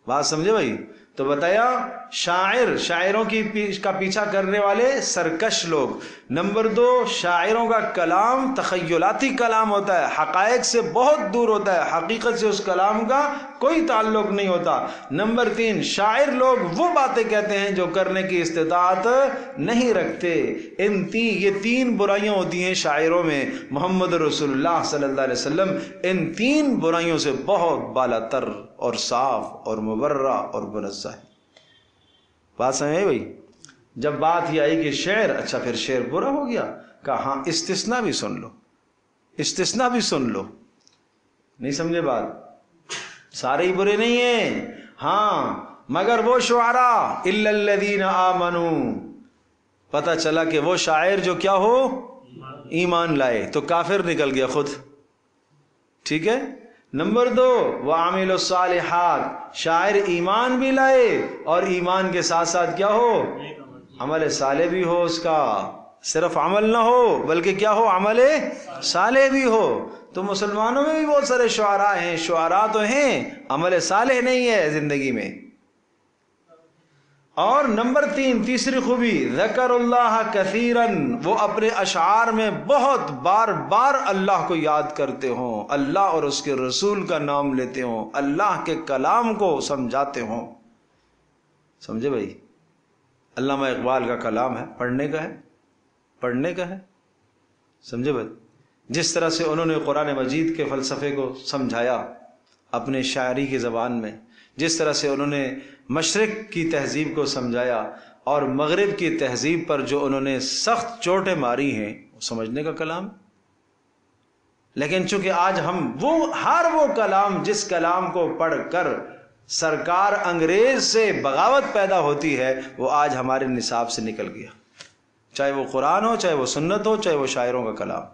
بات سمجھے بھائی. تو بتایا شاعروں کا پیچھا کرنے والے سرکش لوگ. نمبر 2 شاعروں کا کلام تخیلاتی کلام ہوتا ہے، حقائق سے بہت دور ہوتا ہے، حقیقت سے اس کلام کا کوئی تعلق نہیں ہوتا. نمبر 3 شاعر لوگ وہ باتیں کہتے ہیں جو کرنے کی استطاعت نہیں رکھتے. یہ 3 برائیاں ہوتی ہیں شاعروں میں. محمد رسول اللہ صلی اللہ علیہ وسلم ان 3 برائیوں سے بہت بالا تر اور صاف اور مبرہ اور منزہ ہے. بات سمجھے بھائی؟ جب بات یہ آئی کہ شعر، اچھا پھر شعر برا ہو گیا، کہا ہاں استثناء بھی سن لو، استثناء بھی سن لو. نہیں سمجھے بات؟ سارے ہی برے نہیں ہیں، ہاں مگر وہ شعراء الا الذین آمنوا. پتہ چلا کہ وہ شاعر جو کیا ہو، ایمان لائے، تو کافر نکل گیا خود. ٹھیک ہے. نمبر 2 وَعَمِلُوا الصَّالِحَاتِ شاعر ایمان بھی لائے اور ایمان کے ساتھ ساتھ کیا ہو، عمل صالح بھی ہو. اس کا صرف عمل نہ ہو بلکہ کیا ہو، عمل صالح بھی ہو. تو مسلمانوں میں بھی بہت سارے شعراء ہیں، شعراء تو ہیں، عمل صالح نہیں ہے زندگی میں. اور نمبر 3 تیسری خوبی ذکر اللہ کثیراً، وہ اپنے اشعار میں بہت بار بار اللہ کو یاد کرتے ہوں، اللہ اور اس کے رسول کا نام لیتے ہوں، اللہ کے کلام کو سمجھاتے ہوں. سمجھے بھائی؟ علامہ اقبال کا کلام ہے، پڑھنے کا ہے، پڑھنے کا ہے. سمجھے بھائی؟ جس طرح سے انہوں نے قرآن مجید کے فلسفے کو سمجھایا اپنے شاعری کی زبان میں، جس طرح سے انہوں نے مشرق کی تہذیب کو سمجھایا اور مغرب کی تہذیب پر جو انہوں نے سخت چوٹیں ماری ہیں، وہ سمجھنے کا کلام. لیکن چونکہ آج ہم وہ کلام جس کلام کو پڑھ کر سرکار انگریز سے بغاوت پیدا ہوتی ہے، وہ آج ہمارے نصاب سے نکل گیا. چاہے وہ قرآن ہو، چاہے وہ سنت ہو، چاہے وہ شاعروں کا کلام،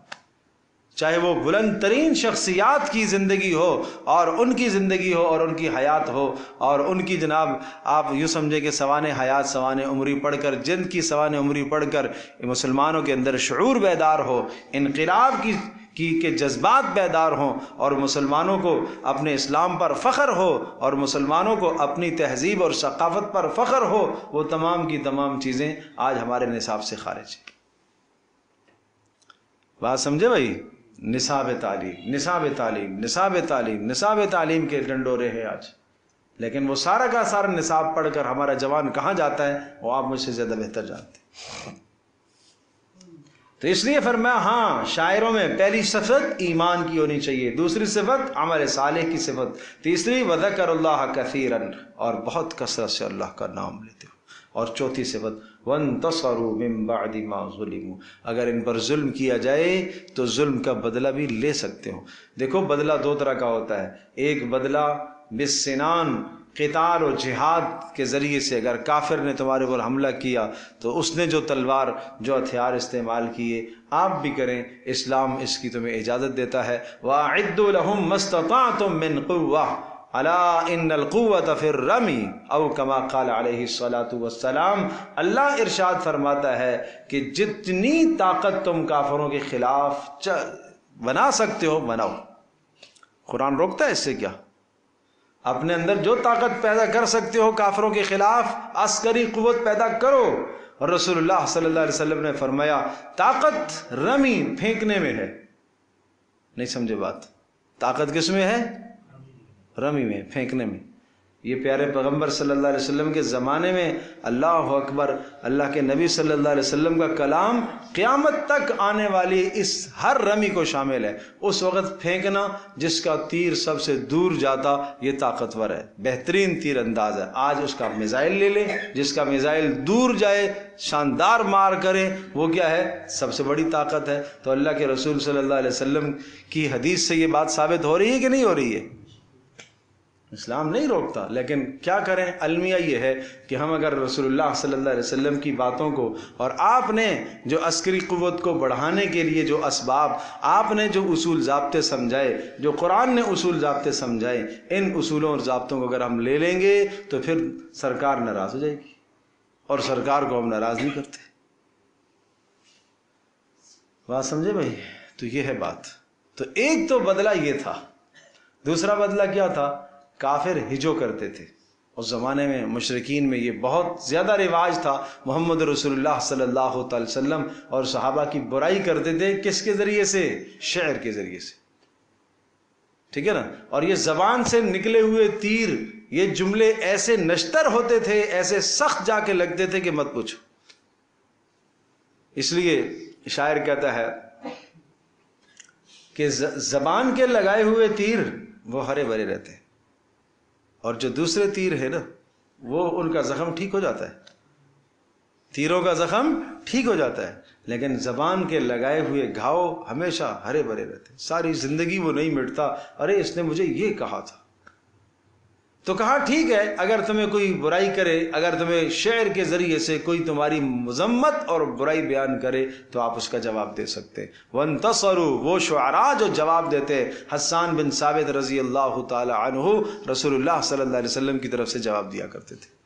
چاہے وہ بلند ترین شخصیات کی زندگی ہو اور ان کی زندگی ہو اور ان کی حیات ہو اور ان کی جناب آپ یوں سمجھے کہ سوانح حیات سوانح عمری پڑھ کر، جن کی سوانح عمری پڑھ کر مسلمانوں کے اندر شعور بیدار ہو، انقلاب کے جذبات بیدار ہوں اور مسلمانوں کو اپنے اسلام پر فخر ہو اور مسلمانوں کو اپنی تہذیب اور ثقافت پر فخر ہو، وہ تمام کی تمام چیزیں آج ہمارے نصاب سے خارج ہیں. بات سمجھے بھائی؟ نصاب تعلیم، نصاب تعلیم، نصاب تعلیم، نصاب تعلیم کے ڈنڈورے ہیں آج. لیکن وہ سارا کا سارا نصاب پڑھ کر ہمارا جوان کہاں جاتا ہے، وہ آپ مجھ سے زیادہ بہتر جانتے ہیں. تو اس لیے فرمایا ہاں شاعروں میں پہلی صفت ایمان کی ہونی چاہیے، دوسری صفت عمل صالح کی صفت، تیسری وذکر اللہ کثیراً اور بہت کثرت سے اللہ کا نام لیتے ہو، اور چوتھی صفت وانتصروا من بعد ما ظلموا، اگر ان پر ظلم کیا جائے تو ظلم کا بدلہ بھی لے سکتے ہو. دیکھو بدلہ 2 طرح کا ہوتا ہے، ایک بدلہ بالسنان قتال و جہاد کے ذریعے سے، اگر کافر نے تمہارے اوپر حملہ کیا تو اس نے جو تلوار جو ہتھیار استعمال کیے آپ بھی کریں، اسلام اس کی تمہیں اجازت دیتا ہے. وَأَعِدُّوا لَهُم مَّا اسْتَطَعْتُم مِّن قُوَّةٍ الا ان القوة فی الرمی او کما قال علیہ الصلاۃ والسلام. اللہ ارشاد فرماتا ہے کہ جتنی طاقت تم کافروں کے خلاف بنا سکتے ہو بناؤ. قرآن روکتا ہے اس سے کیا؟ اپنے اندر جو طاقت پیدا کر سکتے ہو کافروں کے خلاف عسکری قوت پیدا کرو. اور رسول اللہ صلی اللہ علیہ وسلم نے فرمایا طاقت رمی پھینکنے میں ہے. نہیں سمجھے بات؟ طاقت کس میں ہے؟ رمی میں، پھینکنے میں. یہ پیارے پیغمبر صلی اللہ علیہ وسلم کے زمانے میں اللہ اکبر، اللہ کے نبی صلی اللہ علیہ وسلم کا کلام قیامت تک آنے والی اس ہر رمی کو شامل ہے. اس وقت پھینکنا جس کا تیر سب سے دور جاتا یہ طاقتور ہے، بہترین تیر انداز ہے. آج اس کا میزائل لے لیں، جس کا میزائل دور جائے شاندار مار کرے، وہ کیا ہے؟ سب سے بڑی طاقت ہے. تو اللہ کے رسول صلی اللہ علیہ وسلم کی حدیث سے یہ بات ثابت ہو رہی ہے کہ نہیں ہو رہی ہے؟ اسلام نہیں روکتا، لیکن کیا کریں؟ المیہ یہ ہے کہ ہم اگر رسول اللہ صلی اللہ علیہ وسلم کی باتوں کو اور آپ نے جو عسکری قوت کو بڑھانے کے لیے جو اسباب، آپ نے جو اصول ضابطے سمجھائے، جو قرآن نے اصول ضابطے سمجھائے، ان اصولوں اور ضابطوں کو اگر ہم لے لیں گے تو پھر سرکار ناراض ہو جائے گی، اور سرکار کو ہم ناراض نہیں کرتے. بات سمجھے بھائی؟ تو یہ ہے بات. تو ایک تو بدلہ یہ تھا. دوسرا بدلہ کیا تھا؟ کافر ہجو کرتے تھے، اس زمانے میں مشرکین میں یہ بہت زیادہ رواج تھا. محمد رسول اللہ صلی اللہ تعالی وسلم اور صحابہ کی برائی کرتے تھے کس کے ذریعے سے؟ شعر کے ذریعے سے. ٹھیک ہے نا. اور یہ زبان سے نکلے ہوئے تیر، یہ جملے ایسے نشتر ہوتے تھے، ایسے سخت جا کے لگتے تھے کہ مت پوچھو. اس لیے شاعر کہتا ہے کہ زبان کے لگائے ہوئے تیر وہ ہرے بھرے رہتے ہیں، اور جو دوسرے تیر ہے نا وہ ان کا زخم ٹھیک ہو جاتا ہے، تیروں کا زخم ٹھیک ہو جاتا ہے، لیکن زبان کے لگائے ہوئے گھاؤ ہمیشہ ہرے بھرے رہتے ہیں، ساری زندگی وہ نہیں مٹتا. ارے اس نے مجھے یہ کہا تھا. تو کہا ٹھیک ہے، اگر تمہیں کوئی برائی کرے، اگر تمہیں شعر کے ذریعے سے کوئی تمہاری مذمت اور برائی بیان کرے تو آپ اس کا جواب دے سکتے. وانتصروا، وہ شعراء جو جواب دیتے، حسان بن ثابت رضی اللہ تعالی عنہ رسول اللہ صلی اللہ علیہ وسلم کی طرف سے جواب دیا کرتے تھے،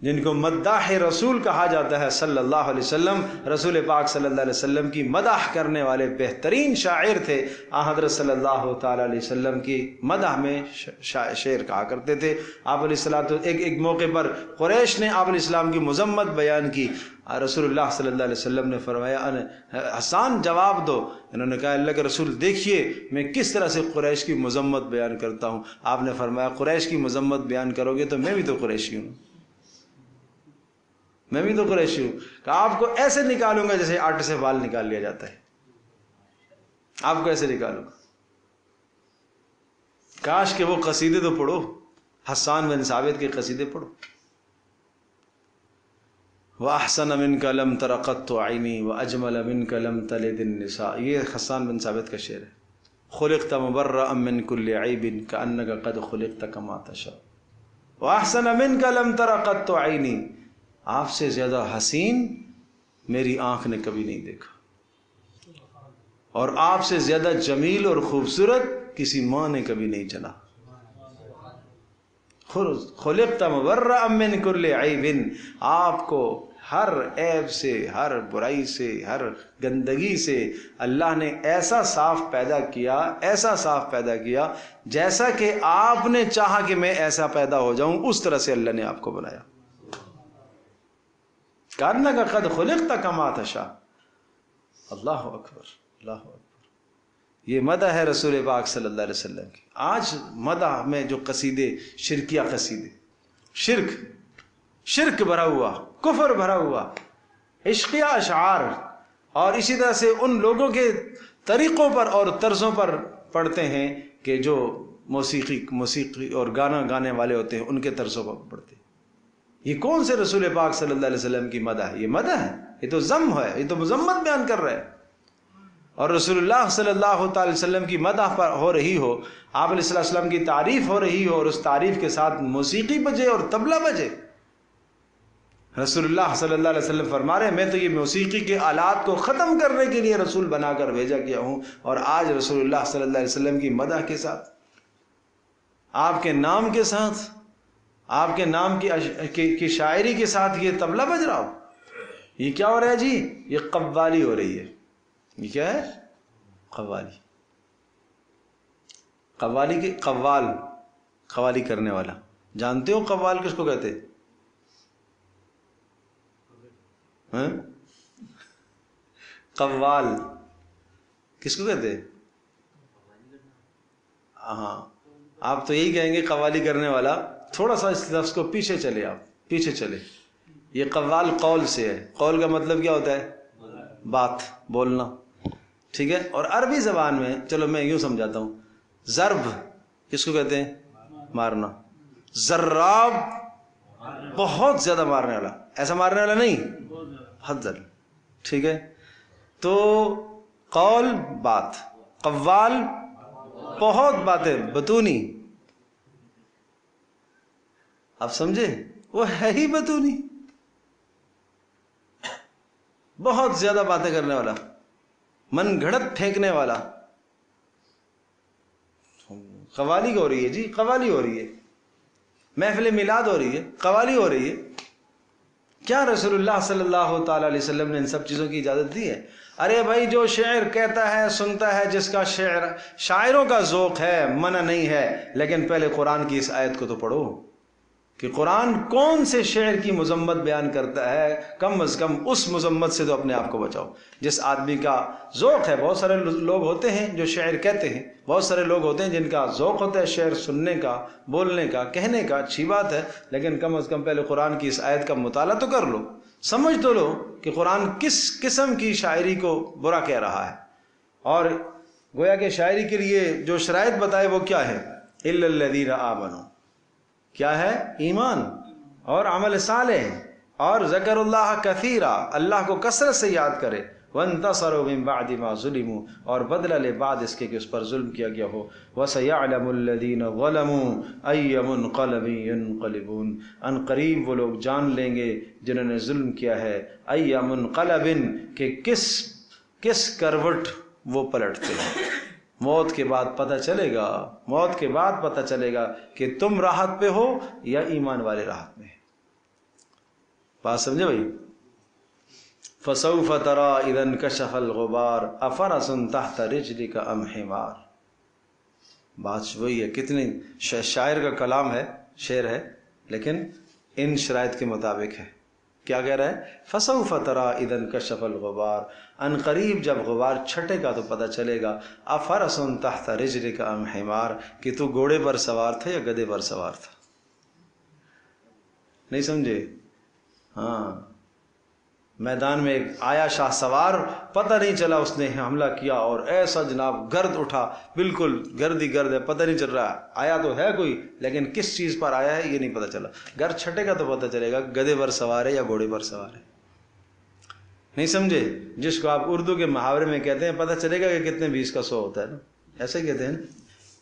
جن کو مداح رسول کہا جاتا ہے صلی اللہ علیہ وسلم. رسول پاک صلی اللہ علیہ وسلم کی مدح کرنے والے بہترین شاعر تھے. حضرت صلی اللہ تعالی علیہ وسلم کی مدح میں شعر کہا کرتے تھے. آپ علیہ السلام ایک موقع پر قریش نے آپ علیہ السلام کی مذمت بیان کی. رسول اللہ صلی اللہ علیہ وسلم نے فرمایا حسان جواب دو. انہوں نے کہا اللہ کے رسول دیکھیے میں کس طرح سے قریش کی مذمت بیان کرتا ہوں. آپ نے فرمایا قریش کی مذمت بیان کرو گے تو میں بھی تو قریشی ہوں، میں بھی تو قریشی ہوں. کہ آپ کو ایسے نکالوں گا جیسے آٹے سے بال نکال لیا جاتا ہے، آپ کو ایسے نکالوں گا. کاش کہ وہ قصیدے تو پڑھو، حسان بن ثابت کے قصیدے پڑھو. وَأَحْسَنَ مِنْكَ لَمْ تَرَ قَطُّ عَيْنِي وَأَجْمَلَ مِنْكَ لَمْ تَلِدِ النِّسَاء. یہ حسان بن ثابت کا شعر ہے. خُلِقْتَ مُبَرَّأً مِنْ كُلِّ عَيْبٍ كَأَنَّكَ قَدْ خُلِقْتَ كَمَا تَشَاءُ وَأَحْسَنَ مِنْكَ لَمْ تَرَ قَطُّ عَيْنِي. آپ سے زیادہ حسین میری آنکھ نے کبھی نہیں دیکھا، اور آپ سے زیادہ جمیل اور خوبصورت کسی ماں نے کبھی نہیں جنا. خلقت مبرأ من کل عیب. آپ کو ہر عیب سے، ہر برائی سے، ہر گندگی سے اللہ نے ایسا صاف پیدا کیا، ایسا صاف پیدا کیا جیسا کہ آپ نے چاہا کہ میں ایسا پیدا ہو جاؤں، اس طرح سے اللہ نے آپ کو بنایا. کأنک قد خلقت کما تشاء. اللہ اکبر، اللہ اکبر. یہ مدح ہے رسول پاک صلی اللہ علیہ وسلم کی. آج مدح میں جو قصیدے، شرکیہ قصیدے، شرک بھرا ہوا، کفر بھرا ہوا عشقیہ اشعار، اور اسی طرح سے ان لوگوں کے طریقوں پر اور طرزوں پر پڑھتے ہیں کہ جو موسیقی اور گانا گانے والے ہوتے ہیں، ان کے طرزوں پر پڑھتے ہیں. یہ کون سے رسول پاک صلی اللہ علیہ وسلم کی مدح ہے؟ یہ مدح ہے، یہ تو ذم ہے، یہ تو مذمت بیان کر رہے ہیں. اور رسول اللہ صلی اللہ تعالی وسلم کی مدح پر ہو رہی ہو، آپ علیہ السلام کی تعریف ہو رہی ہو، اور اس تعریف کے ساتھ موسیقی بجے اور طبلہ بجے. رسول اللہ صلی اللہ علیہ وسلم فرما رہے ہیں میں تو یہ موسیقی کے آلات کو ختم کرنے کے لیے رسول بنا کر بھیجا گیا ہوں، اور آج رسول اللہ صلی اللہ علیہ وسلم کی مدح کے ساتھ، آپ کے نام کے ساتھ، آپ کے نام کی شاعری کے ساتھ یہ طبلہ بج رہا ہو. یہ کیا ہو رہا ہے جی؟ یہ قوالی ہو رہی ہے. یہ کیا ہے؟ قوالی. قوالی کے قوالی کرنے والا. جانتے ہو قوال کس کو کہتے ہیں؟ قوال کس کو کہتے ہیں؟ ہاں آپ تو یہی کہیں گے قوالی کرنے والا. تھوڑا سا اس لفظ کو پیچھے چلے، آپ پیچھے چلے. یہ قوال قول سے ہے. قول کا مطلب کیا ہوتا ہے؟ بات، بولنا. ٹھیک ہے. اور عربی زبان میں، چلو میں یوں سمجھاتا ہوں، ضرب کس کو کہتے ہیں؟ مارنا. ضراب بہت زیادہ مارنے والا، ایسا مارنے والا نہیں، حد زر. ٹھیک ہے. تو قول بات، قوال بہت باتیں، بتونی. آپ سمجھے؟ وہ ہے ہی بتونی، بہت زیادہ باتیں کرنے والا، من گھڑت پھینکنے والا. قوالی ہو رہی ہے جی، قوالی ہو رہی ہے. محفل میلاد ہو رہی ہے، قوالی ہو رہی ہے. کیا رسول اللہ صلی اللہ تعالی علیہ وسلم نے ان سب چیزوں کی اجازت دی ہے؟ ارے بھائی جو شعر کہتا ہے، سنتا ہے، جس کا شاعروں کا ذوق ہے، منع نہیں ہے، لیکن پہلے قرآن کی اس آیت کو تو پڑھو. کہ قرآن کون سے شعر کی مذمت بیان کرتا ہے، کم از کم اس مذمت سے تو اپنے آپ کو بچاؤ۔ جس آدمی کا ذوق ہے، بہت سارے لوگ ہوتے ہیں جو شعر کہتے ہیں، بہت سارے لوگ ہوتے ہیں جن کا ذوق ہوتا ہے شعر سننے کا، بولنے کا، کہنے کا، اچھی بات ہے، لیکن کم از کم پہلے قرآن کی اس آیت کا مطالعہ تو کر لو، سمجھ تو لو کہ قرآن کس قسم کی شاعری کو برا کہہ رہا ہے۔ اور گویا کہ شاعری کے لیے جو شرائط بتائے وہ کیا ہے؟ الا الذین آمنوا، کیا ہے؟ ایمان اور عمل صالح اور ذکر اللہ کثیرا، اللہ کو کثرت سے یاد کرے، وانتصروا من بعد ما ظلموا، اور بدلہ لے بعد اس کے کہ اس پر ظلم کیا گیا ہو، وسيعلم الذين ظلموا اي منقلب ينقلبون، ان قریب وہ لوگ جان لیں گے جنہوں نے ظلم کیا ہے، اي منقلب، کہ کس کروٹ وہ پلٹتے ہیں۔ موت کے بعد پتہ چلے گا، موت کے بعد پتہ چلے گا کہ تم راحت پہ ہو یا ایمان والے راحت میں۔ بات سمجھے بھائی؟ فسوف ترى اذا انكشف الغبار افرس تحت رجلك ام حمار۔ بات وہی ہے، کتنے شاعر کا کلام ہے، شعر ہے، لیکن ان شرائط کے مطابق ہے۔ کیا کہہ رہا ہے؟ فسوف ترى اذا انكشف الغبار، ان قریب جب غبار چھٹے گا تو پتہ چلے گا، افرس تحت رجلك ام حمار، کہ تو گھوڑے پر سوار تھا یا گدھے پر سوار تھا۔ نہیں سمجھے؟ ہاں، میدان میں آیا شاہ سوار، پتہ نہیں چلا اس نے حملہ کیا اور ایسا جناب گرد اٹھا، بالکل گرد ہی گرد ہے، پتہ نہیں چل رہا آیا تو ہے کوئی، لیکن کس چیز پر آیا ہے یہ نہیں پتہ چلا۔ گرد چھٹے گا تو پتہ چلے گا گدھے پر سوار ہے یا گھوڑے پر سوار ہے۔ نہیں سمجھے؟ جس کو آپ اردو کے محاورے میں کہتے ہیں پتہ چلے گا کہ کتنے 20 کا 100 ہوتا ہے نا، ایسے کہتے ہیں نا۔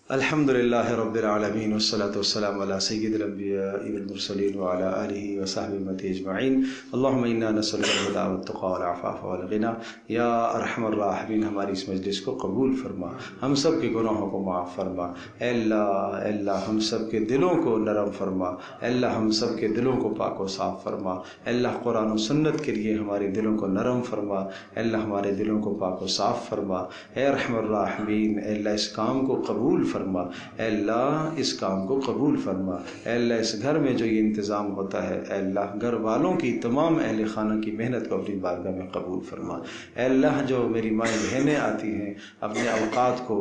الحمدللہ رب العالمین والصلاة والسلام علی سید الانبیاء والمرسلین وعلی آلہ وصحبہ اجمعین۔ اللہم انا نسألک الہدی والتقی والعفاف والغنی۔ یا ارحم الراحمین، ہماری اس مجلس کو قبول فرما، ہم سب کے گناہوں کو معاف فرما۔ اے اللہ ہم سب کے دلوں کو نرم فرما، اے اللہ ہم سب کے دلوں کو پاک و صاف فرما، اے اللہ قرآن و سنت کے لیے ہمارے دلوں کو نرم فرما، اے اللہ ہمارے دلوں کو پاک و صاف فرما۔ اے ارحم الراحمین، اے اللہ اس کام کو قبول فرما، اے اللہ اس کام کو قبول فرما۔ اے اللہ اس گھر میں جو یہ انتظام ہوتا ہے، اے اللہ گھر والوں کی، تمام اہل خانہ کی محنت کو اپنی بارگاہ میں قبول فرما۔ اے اللہ جو میری مائیں بہنیں آتی ہیں اپنے اوقات کو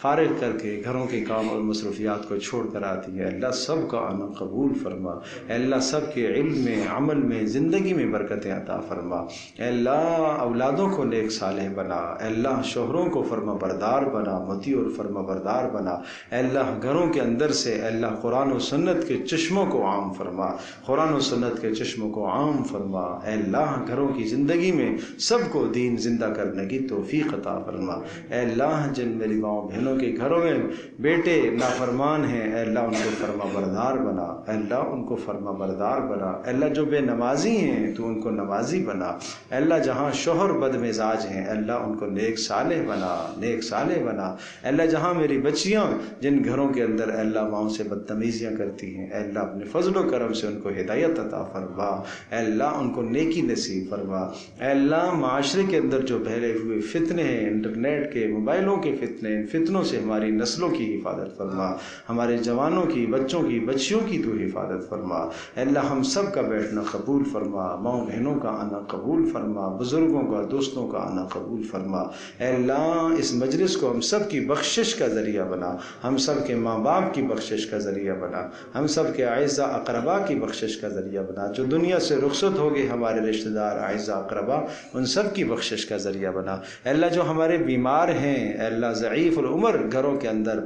فارغ کر کے گھروں کے کام اور مصروفیات کو چھوڑ کر آتی ہے، اللہ سب کا آنا قبول فرما۔ اے اللہ سب کے علم میں، عمل میں، زندگی میں برکتیں عطا فرما۔ اے اللہ اولادوں کو نیک صالح بنا، اے اللہ شوہروں کو فرما بردار بنا، مطیع اور فرما بردار بنا۔ اے اللہ گھروں کے اندر سے اے اللہ قرآن و سنت کے چشموں کو عام فرما، قرآن و سنت کے چشموں کو عام فرما۔ اے اللہ گھروں کی زندگی میں سب کو دین زندہ کرنے کی توفیق عطا فرما۔ اے اللہ جن میری ماؤں بہنوں کے گھروں میں بیٹے نافرمان ہیں، اے اللہ ان کو فرما بردار بنا، اے اللہ ان کو فرما بردار بنا۔ اے اللہ جو بے نمازی ہیں تو ان کو نمازی بنا۔ اے اللہ جہاں شوہر بد مزاج ہیں، اے اللہ ان کو نیک صالح بنا، نیک صالح بنا۔ اے اللہ جہاں میری بچیاں جن گھروں کے اندر اے اللہ ماؤں سے بدتمیزیاں کرتی ہیں، اے اللہ اپنے فضل و کرم سے ان کو ہدایت عطا فرما، اے اللہ ان کو نیکی نصیب فرما۔ اے اللہ معاشرے کے اندر جو پھیلے ہوئے فتنے ہیں، انٹرنیٹ کے، موبائلوں کے فتنے، ان فتنوں سے ہماری نسلوں کی حفاظت فرما، ہمارے جوانوں کی، بچوں کی، بچیوں کی تو حفاظت فرما۔ اے اللہ ہم سب کا بیٹھنا قبول فرما، ماؤں بہنوں کا آنا قبول فرما، بزرگوں کا، دوستوں کا آنا قبول فرما۔ اے اللہ اس مجلس کو ہم سب کی بخشش کا ذریعہ بنا، ہم سب کے ماں باپ کی بخشش کا ذریعہ بنا، ہم سب کے اعزاء اقربا کی بخشش کا ذریعہ بنا، جو دنیا سے رخصت ہو گئے ہمارے رشتہ دار اعزاء اقربا ان سب کی بخشش کا ذریعہ بنا۔ اے اللہ جو ہمارے بیمار ہیں، اے اللہ ضعیف العمر گھروں کے اندر،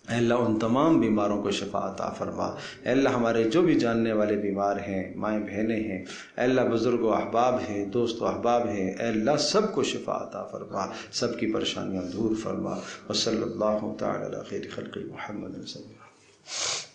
اے اللہ ان تمام بیماروں کو شفا عطا فرما۔ اے اللہ ہمارے جو بھی جاننے والے بیمار ہیں، مائیں بہنیں ہیں، اے اللہ بزرگ و احباب ہیں، دوست و احباب ہیں، اے اللہ سب کو شفا عطا فرما، سب کی پریشانیاں دور فرما۔ وصلی اللہ تعالی علی خیر خلق محمد صلی اللہ علیہ وسلم۔